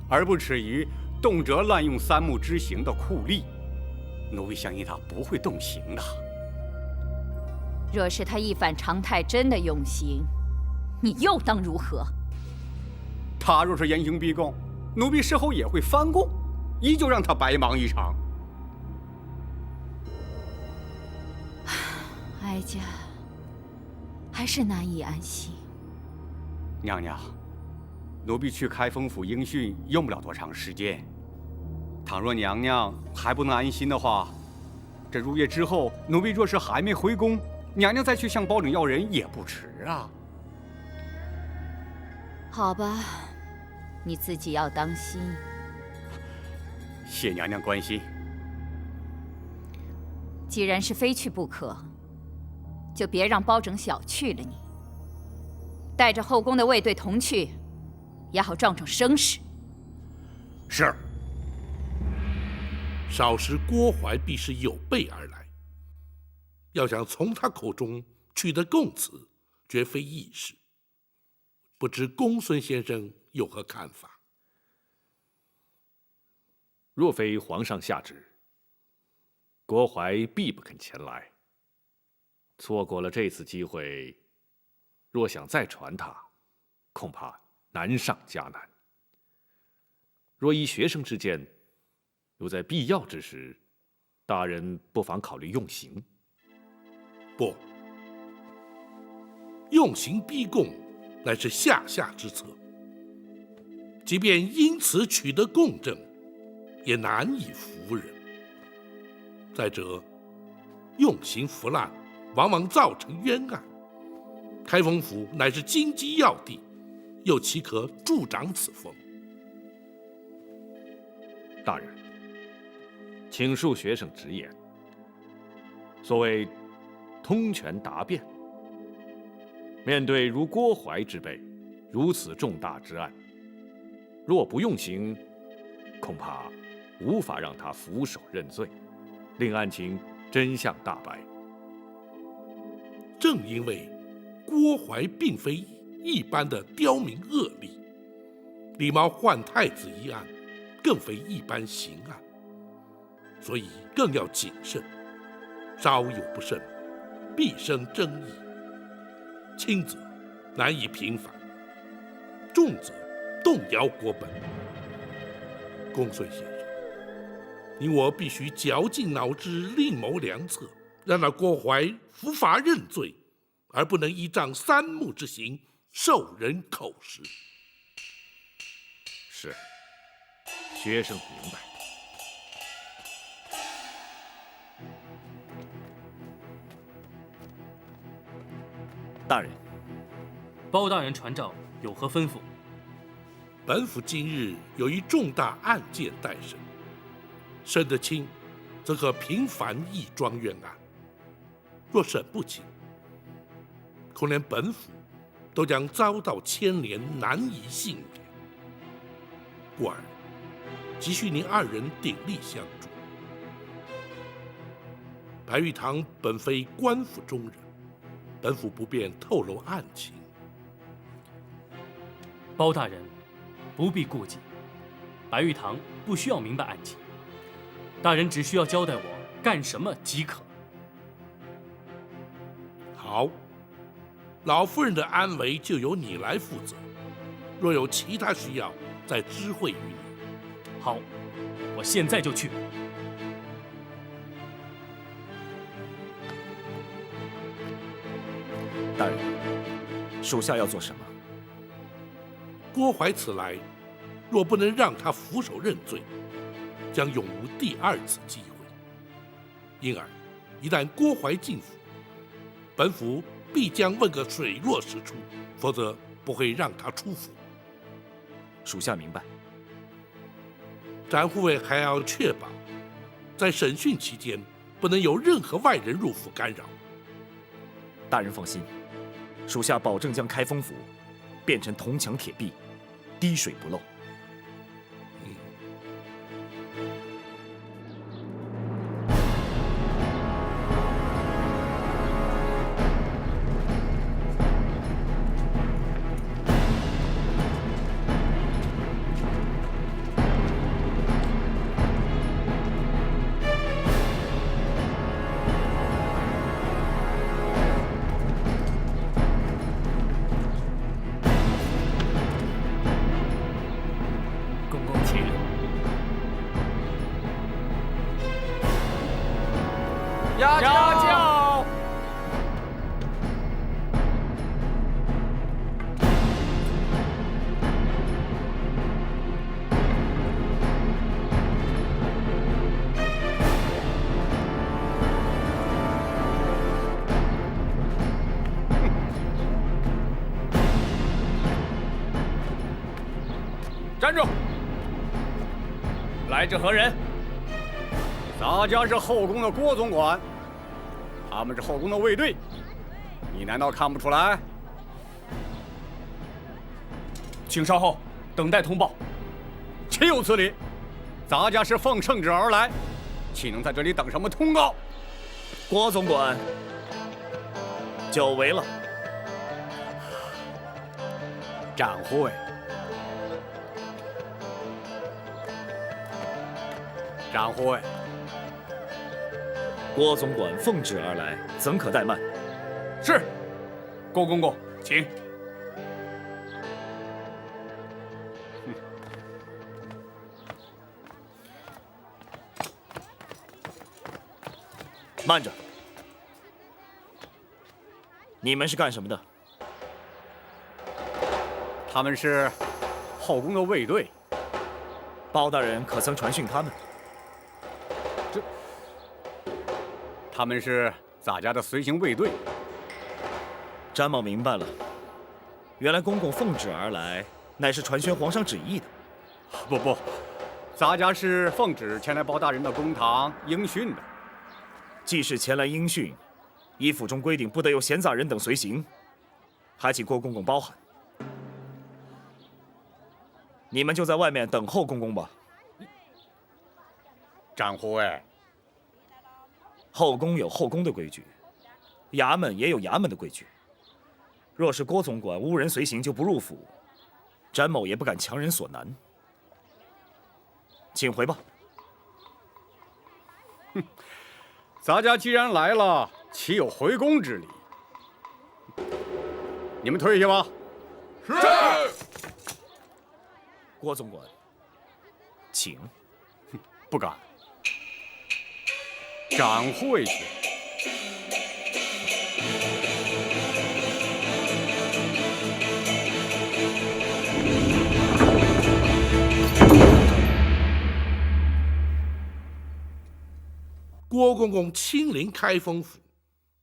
而不耻于动辄滥用三目之刑的酷吏，奴婢相信他不会动刑的。若是他一反常态，真的用刑，你又当如何？他若是严刑逼供，奴婢事后也会翻供，依旧让他白忙一场。哀家还是难以安心。娘娘，奴婢去开封府应讯用不了多长时间。倘若娘娘还不能安心的话，这入夜之后，奴婢若是还没回宫，娘娘再去向包拯要人也不迟啊。好吧，你自己要当心。谢娘娘关心。既然是非去不可，就别让包拯小觑了你。带着后宫的卫队同去，也好壮壮声势。是。少时郭淮必是有备而来，要想从他口中取得供词，绝非易事。不知公孙先生有何看法？若非皇上下旨，郭淮必不肯前来。错过了这次机会，若想再传他，恐怕难上加难。若依学生之见，有在必要之时，大人不妨考虑用刑。不，用刑逼供乃是下之策，即便因此取得供证，也难以服人。再者，用刑腐烂，往往造成冤案。开封府乃是京畿要地，又岂可助长此风？大人，请恕学生直言。所谓通权达变，面对如郭淮之辈如此重大之案，若不用刑，恐怕无法让他俯首认罪，令案情真相大白。正因为郭淮并非一般的刁民恶吏，狸猫换太子一案更非一般刑案，所以更要谨慎，稍有不慎，必生争议。轻则难以平反，重则动摇国本。公孙先生，你我必须绞尽脑汁，另谋良策，让那郭淮伏法认罪，而不能依仗三目之刑受人口实。是，学生明白。大人，包大人传召，有何吩咐？本府今日有一重大案件待审，审得清，则可平反一桩冤案；若审不清，恐连本府都将遭到牵连，难以幸免。故而急需您二人鼎力相助。白玉堂本非官府中人，本府不便透露案情。包大人不必顾忌，白玉堂不需要明白案情，大人只需要交代我干什么即可。好，老夫人的安危就由你来负责，若有其他需要，再知会于你。好，我现在就去。大人，属下要做什么？郭淮此来，若不能让他俯首认罪，将永无第二次机会。因而，一旦郭淮进府，本府必将问个水落石出，否则不会让他出府。属下明白。展护卫还要确保，在审讯期间不能有任何外人入府干扰。大人放心，属下保证将开封府变成铜墙铁壁，滴水不漏。压轿！站住！来者何人？咱家是后宫的郭总管，他们是后宫的卫队，你难道看不出来？请稍后，等待通报。岂有此理！咱家是奉圣旨而来，岂能在这里等什么通告？郭总管，久违了。展会。展会。郭总管奉旨而来，怎可怠慢？是，郭公公，请。慢着，你们是干什么的？他们是后宫的卫队。包大人可曾传讯他们？他们是咱家的随行卫队。詹某明白了，原来公公奉旨而来，乃是传宣皇上旨意的。不，咱家是奉旨前来包大人的公堂应讯的。既是前来应讯，依府中规定，不得有闲杂人等随行，还请郭公公包涵。你们就在外面等候公公吧。展会。后宫有后宫的规矩，衙门也有衙门的规矩。若是郭总管无人随行就不入府，詹某也不敢强人所难。请回吧。哼，咱家既然来了，岂有回宫之理？你们退下吧。是。郭总管，请。不敢。展会去。郭公公亲临开封府，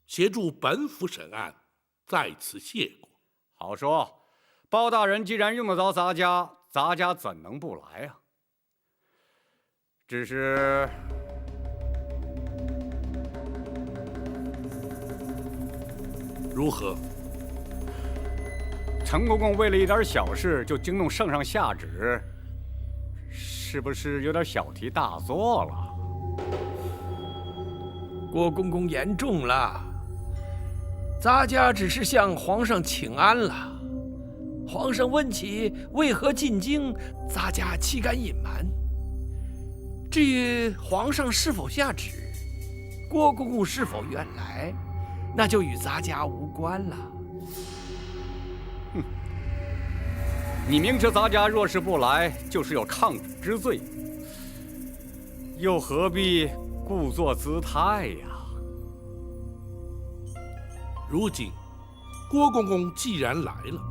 协助本府审案，在此谢过。好说，包大人既然用得着咱家，咱家怎能不来啊？只是。如何？陈公公为了一点小事就惊动圣上下旨，是不是有点小题大做了？郭公公言重了，咱家只是向皇上请安了。皇上问起为何进京，咱家岂敢隐瞒？至于皇上是否下旨，郭公公是否愿来，那就与咱家无关了。哼，你明知咱家若是不来，就是有抗旨之罪，又何必故作姿态呀？如今郭公公既然来了，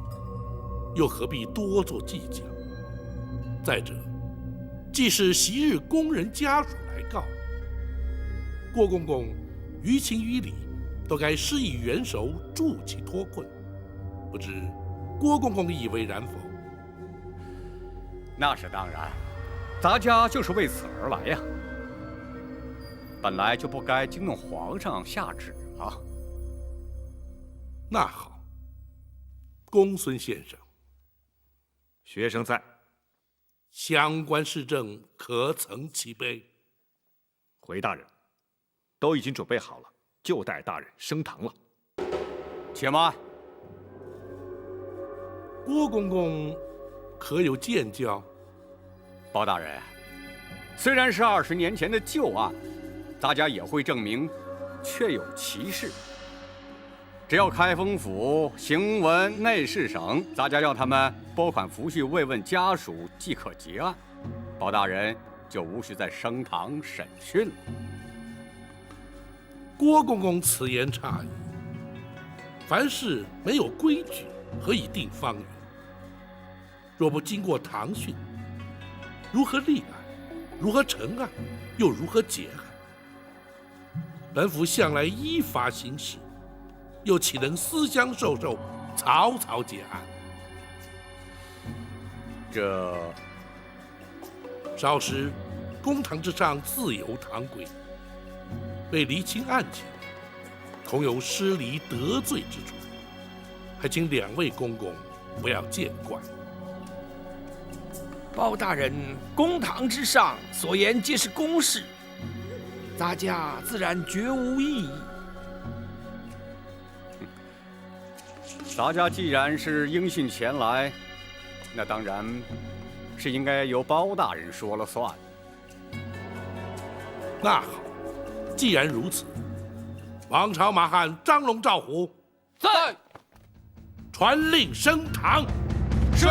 又何必多做计较？再者，既是昔日宫人家属来告，郭公公于情于理都该施以援手，助其脱困。不知郭公公以为然否？那是当然，咱家就是为此而来呀。本来就不该惊动皇上下旨啊。那好，公孙先生，学生在。相关事政可曾齐备？回大人，都已经准备好了，就待大人升堂了。且慢，郭公公可有见教？包大人，虽然是20年前的旧案，大家也会证明确有其事。只要开封府行文内侍省，咱家要他们拨款抚恤慰问家属，即可结案，包大人就无需再升堂审讯了。郭公公此言差矣。凡事没有规矩，何以定方圆？若不经过唐训，如何立案？如何成案？又如何结案？本府向来依法行事，又岂能私相授受，草草结案？这少时，公堂之上自有堂规，为厘清案情，恐有失礼得罪之处，还请两位公公不要见怪。包大人，公堂之上所言皆是公事，咱家自然绝无异议。咱家既然是应讯前来，那当然是应该由包大人说了算。那好，既然如此，王朝马汉张龙赵虎在，传令升堂。是。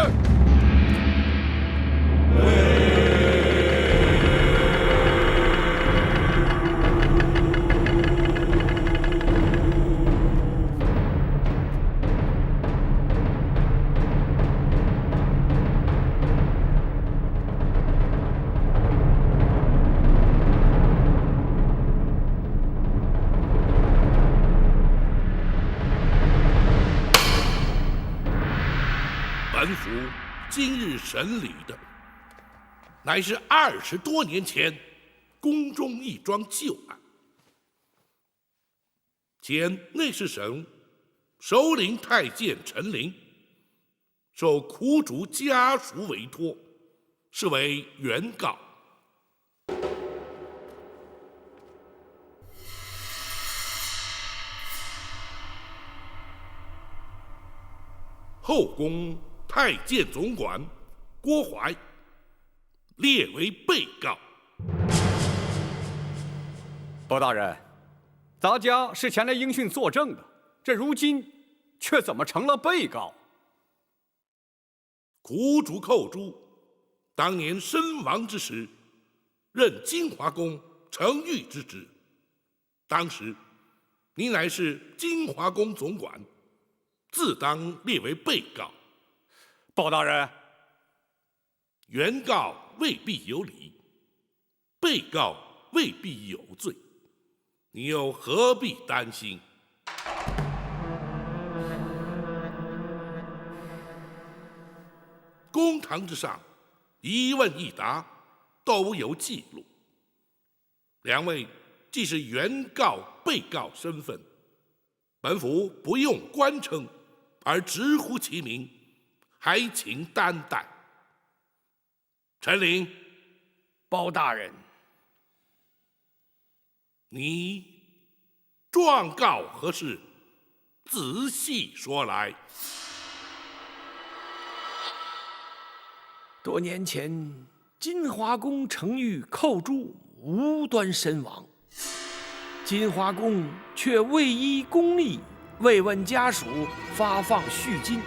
本府今日审理的，乃是20多年前宫中一桩旧案。前内侍省首领太监陈琳，受苦主家属委托，是为原告。后宫太监总管郭槐列为被告。包大人，咱家是前来应讯作证的，这如今却怎么成了被告？苦主寇珠当年身亡之时，任金华宫承御之职。当时你乃是金华宫总管，自当列为被告。包大人，原告未必有理，被告未必有罪，你又何必担心？公堂之上，一问一答都有记录。两位既是原告、被告身份，本府不用官称，而直呼其名，还请担待。陈琳，包大人，你状告何事？仔细说来。多年前，金华宫承御寇珠无端身亡，金华宫却未依公例慰问家属，发放恤金。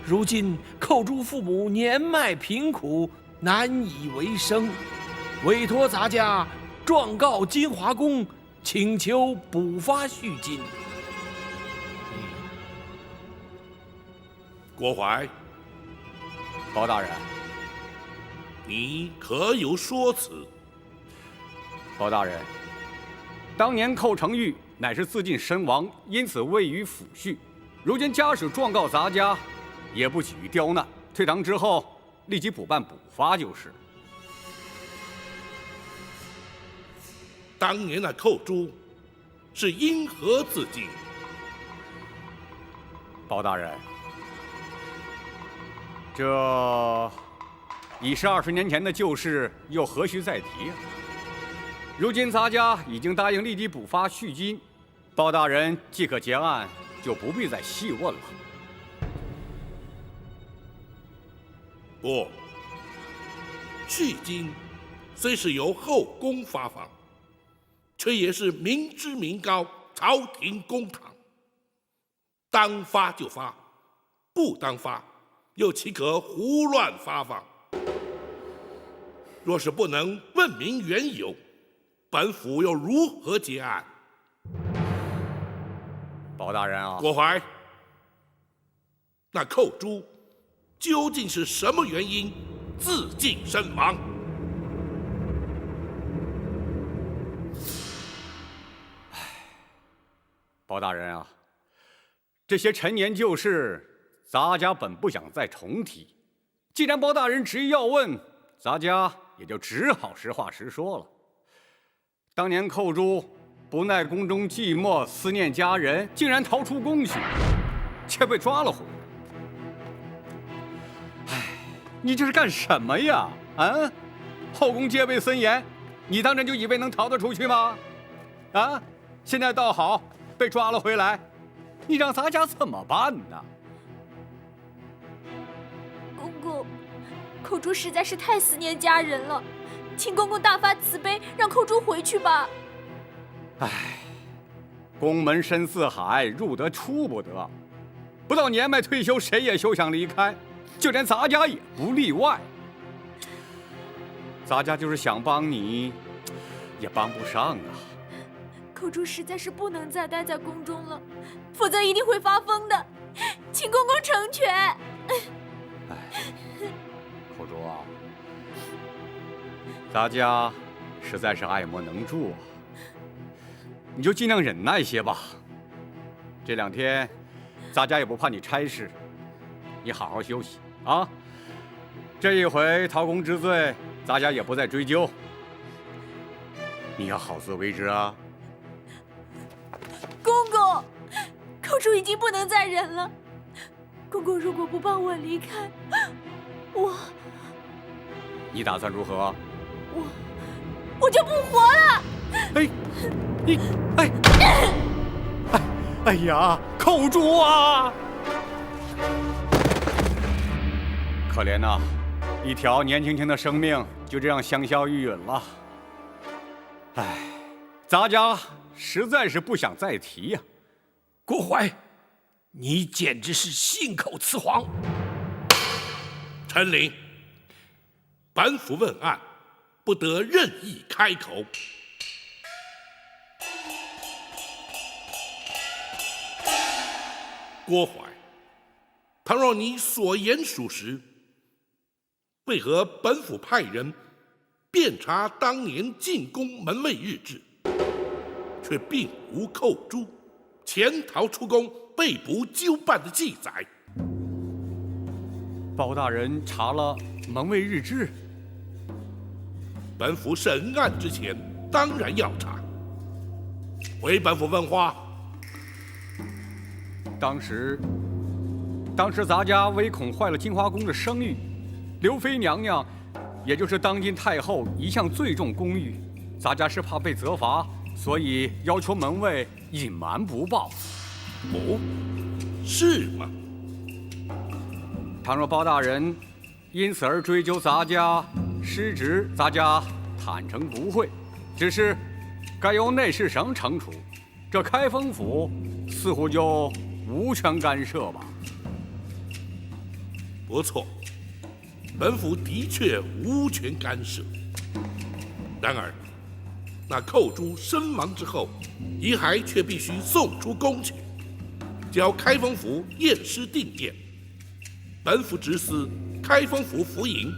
如今寇珠父母年迈贫苦，难以为生，委托咱家状告金华宫，请求补发恤金。郭槐，包大人，你可有说辞？包大人，当年寇承玉乃是自尽身亡，因此未予抚恤。如今家属状告咱家，也不给予刁难，退堂之后立即补办补发就是。当年那寇珠是因何自尽？包大人，这已是20年前的旧事，又何须再提啊？如今咱家已经答应立即补发恤金，包大人即可结案，就不必再细问了。不，恤金虽是由后宫发放，却也是民脂民膏，朝廷公堂，当发就发，不当发又岂可胡乱发放？若是不能问明缘由，本府又如何结案？包大人啊，郭槐，那寇珠究竟是什么原因自尽身亡？包大人啊，这些陈年旧事，咱家本不想再重提。既然包大人执意要问，咱家也就只好实话实说了。当年寇珠不耐宫中寂寞，思念家人，竟然逃出宫去，却被抓了回来。哎，你这是干什么呀？啊，后宫戒备森严，你当真就以为能逃得出去吗？啊，现在倒好，被抓了回来，你让咱家怎么办呢？公公，寇珠实在是太思念家人了，请公公大发慈悲，让寇珠回去吧。唉，宫门深似海，入得出不得。不到年迈退休，谁也休想离开，就连咱家也不例外。咱家就是想帮你，也帮不上啊。寇珠实在是不能再待在宫中了，否则一定会发疯的，请公公成全。寇珠啊，咱家实在是爱莫能助啊，你就尽量忍耐些吧。这2天，咱家也不怕你差事，你好好休息啊。这一回逃宫之罪，咱家也不再追究，你要好自为之啊。公公，寇珠已经不能再忍了。公公如果不帮我离开，你打算如何？我就不活了。哎呀，寇珠啊！可怜呐，一条年轻轻的生命就这样香消玉殒了。哎，咱家实在是不想再提呀。郭槐，你简直是信口雌黄！陈琳，本府问案，不得任意开口。郭槐，倘若你所言属实，为何本府派人遍查当年进宫门卫日志，却并无寇珠潜逃出宫被捕纠办的记载？包大人查了门卫日志，本府审案之前当然要查。回本府问话。当时咱家唯恐坏了金华宫的声誉，刘妃娘娘，也就是当今太后，一向最重公誉，咱家是怕被责罚，所以要求门卫隐瞒不报。哦，是吗？倘若包大人因此而追究咱家失职，咱家坦诚不讳，只是该由内侍省惩处，这开封府似乎就无权干涉吧。不错，本府的确无权干涉。然而，那寇珠身亡之后，遗骸却必须送出宫去，交开封府验尸定验。本府直司开封府府尹，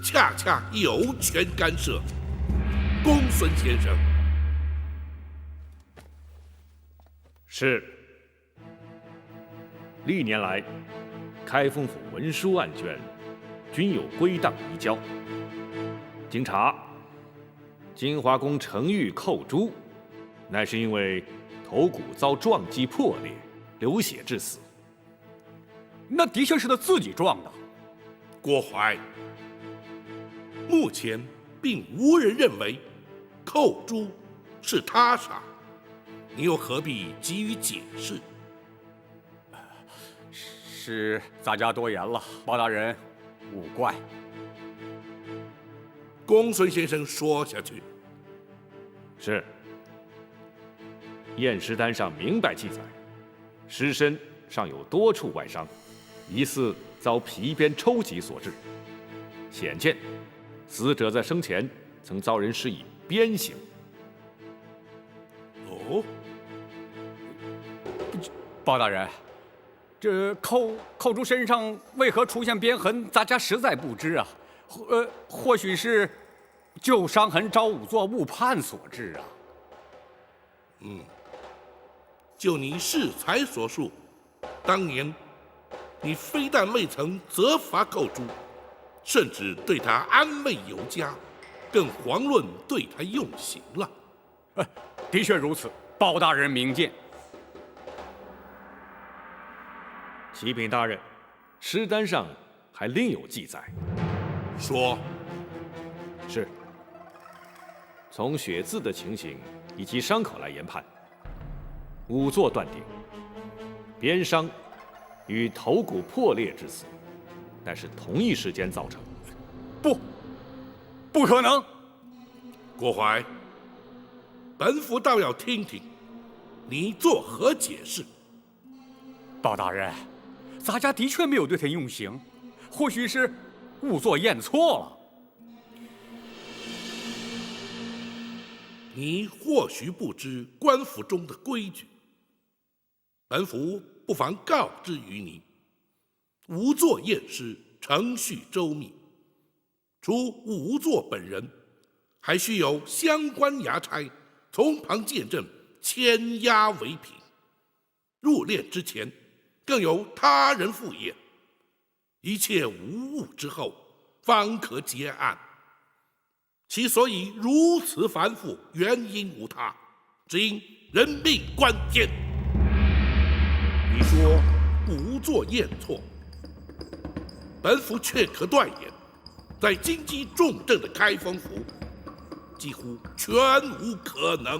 恰恰有权干涉。公孙先生。是。历年来，开封府文书案卷均有归档移交。经查，金华宫承玉寇珠，乃是因为头骨遭撞击破裂，流血致死。那的确是他自己撞的。郭槐，目前并无人认为寇珠是他杀，你又何必急于解释？是咱家多言了，包大人勿怪。公孙先生说下去。是。验尸单上明白记载，尸身上有多处外伤，疑似遭皮鞭抽击所致。显见，死者在生前曾遭人施以鞭刑。哦，包大人，这寇珠身上为何出现鞭痕，咱家实在不知啊。或许是旧伤痕招仵作误判所致啊。就你适才所述，当年你非但未曾责罚寇珠，甚至对他安慰有加，更遑论对他用刑了。的确如此，包大人明鉴。启禀大人，尸单上还另有记载。说。是。从血渍的情形以及伤口来研判，仵作断定，鞭伤与头骨破裂致死，但是同一时间造成。不可能！郭槐，本府倒要听听你作何解释。包大人，咱家的确没有对他用刑，或许是仵作验错了。你或许不知官府中的规矩，本府不妨告知于你：仵作验尸程序周密，除仵作本人，还需有相关衙差从旁见证，签押为凭。入殓之前，更有他人赴验，一切无误之后，方可结案。其所以如此繁复，原因无他，只因人命关天。你说仵作验错，本府却可断言，在京畿重镇的开封府，几乎全无可能。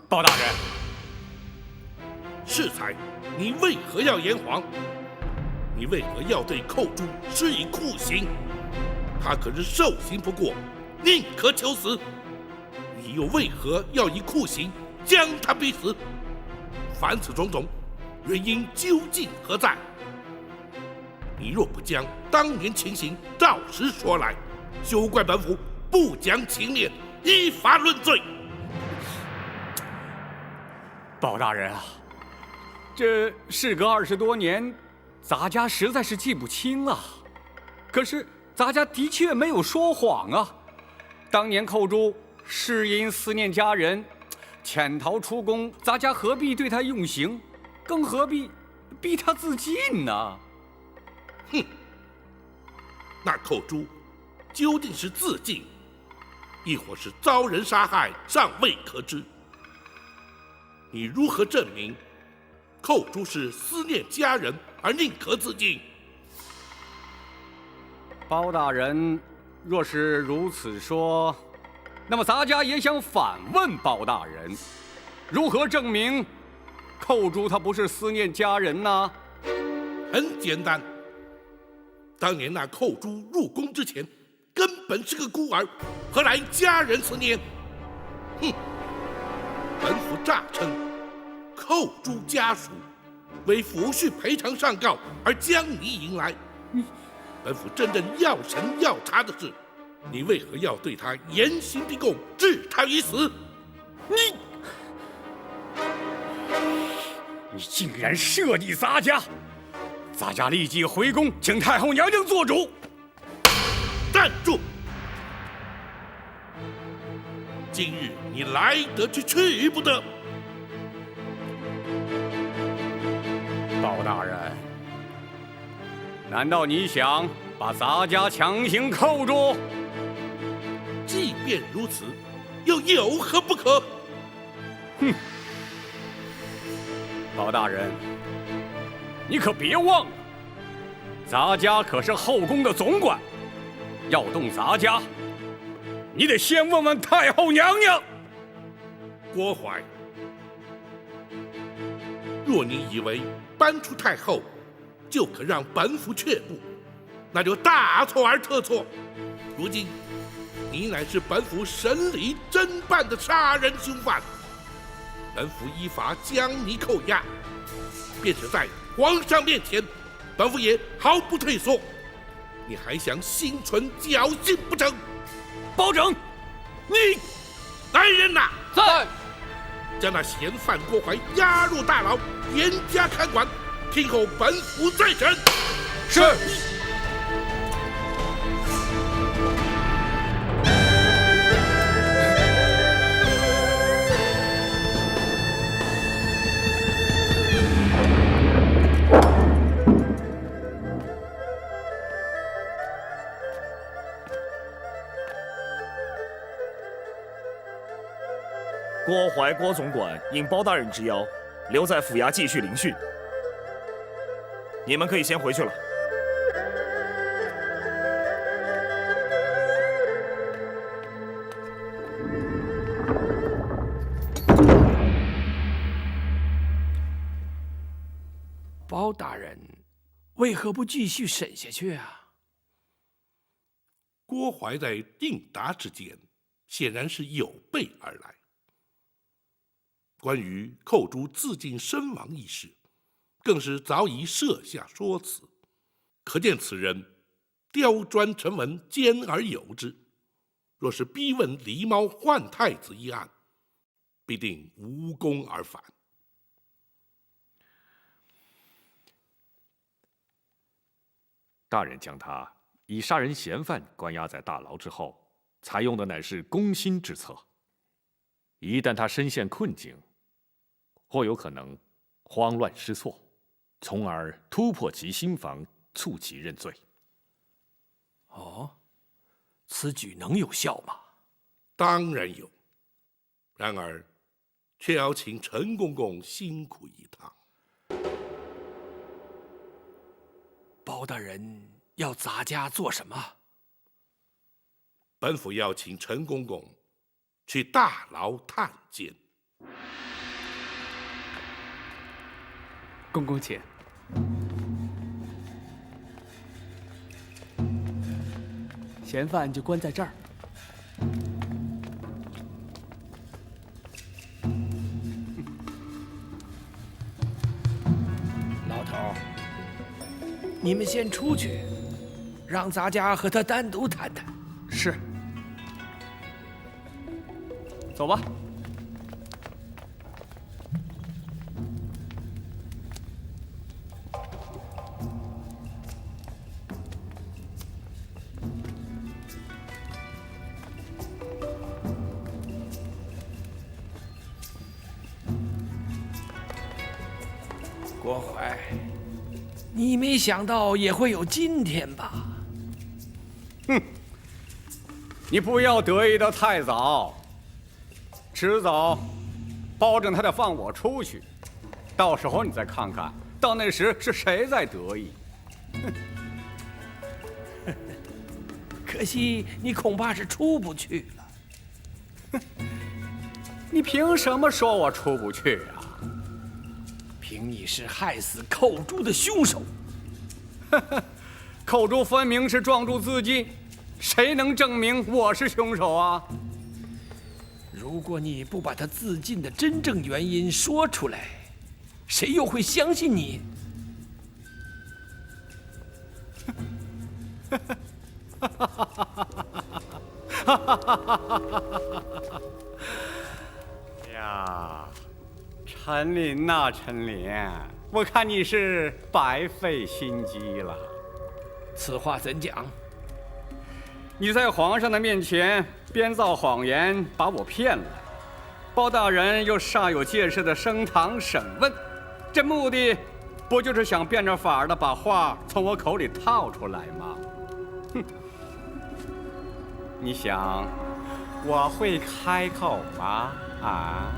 包大人，适才，你为何要言谎？你为何要对寇珠施以酷刑？他可是受刑不过，宁可求死。你又为何要以酷刑将他逼死？凡此种种，原因究竟何在？你若不将当年情形照实说来，休怪本府不讲情面，依法论罪。包大人啊，这事隔20多年，咱家实在是记不清啊。可是咱家的确没有说谎啊。当年寇珠是因思念家人，潜逃出宫，咱家何必对他用刑，更何必逼他自尽呢？哼，那寇珠究竟是自尽，亦或是遭人杀害，尚未可知。你如何证明寇珠是思念家人而宁可自尽？包大人若是如此说，那么咱家也想反问包大人，如何证明寇珠他不是思念家人呢？很简单，当年那寇珠入宫之前，根本是个孤儿，何来家人思念？哼！本府诈称寇珠家属为抚恤赔偿上告而将你迎来。本府真正要审要查的是，你为何要对他严刑逼供，置他于死？你竟然设计咱家！咱家立即回宫，请太后娘娘做主。站住！今日你来得去，去不得。包大人，难道你想把咱家强行扣住？即便如此，又有何不可？哼！包大人，你可别忘了，咱家可是后宫的总管，要动咱家，你得先问问太后娘娘。郭槐，若你以为搬出太后就可让本府却步，那就大错而特错。如今你乃是本府审理侦办的杀人凶犯，本府依法将你扣押，便是在皇上面前，本府也毫不退缩。你还想心存侥幸不成？包拯，你来人呐！在。将那嫌犯郭淮押入大牢，严加看管，听候本府再审。是。郭淮郭总管应包大人之邀，留在府衙继续聆讯。你们可以先回去了。包大人，为何不继续审下去啊？郭淮在应答之间，显然是有备而来。关于寇珠自尽身亡一事，更是早已设下说辞，可见此人刁钻沉稳，兼而有之。若是逼问狸猫换太子一案，必定无功而返。大人将他以杀人嫌犯关押在大牢之后，采用的乃是攻心之策。一旦他身陷困境，或有可能慌乱失措，从而突破其心防，促其认罪。哦，此举能有效吗？当然有，然而却要请陈公公辛苦一趟。包大人要咱家做什么？本府要请陈公公去大牢探监。公公请。嫌犯就关在这儿。老头，你们先出去，让咱家和他单独谈谈。是。走吧。郭淮，你没想到也会有今天吧？哼，你不要得意的太早，迟早包拯他得放我出去，到时候你再看看，到那时是谁在得意。可惜你恐怕是出不去了。你凭什么说我出不去啊？凭你是害死寇珠的凶手。寇珠分明是撞柱自尽，谁能证明我是凶手啊？如果你不把他自尽的真正原因说出来，谁又会相信你？呀，陈琳呐，陈琳，我看你是白费心机了。此话怎讲？你在皇上的面前编造谎言，把我骗来，包大人又煞有介事的升堂审问，这目的不就是想变着法儿的把话从我口里套出来吗？哼！你想我会开口吗？啊？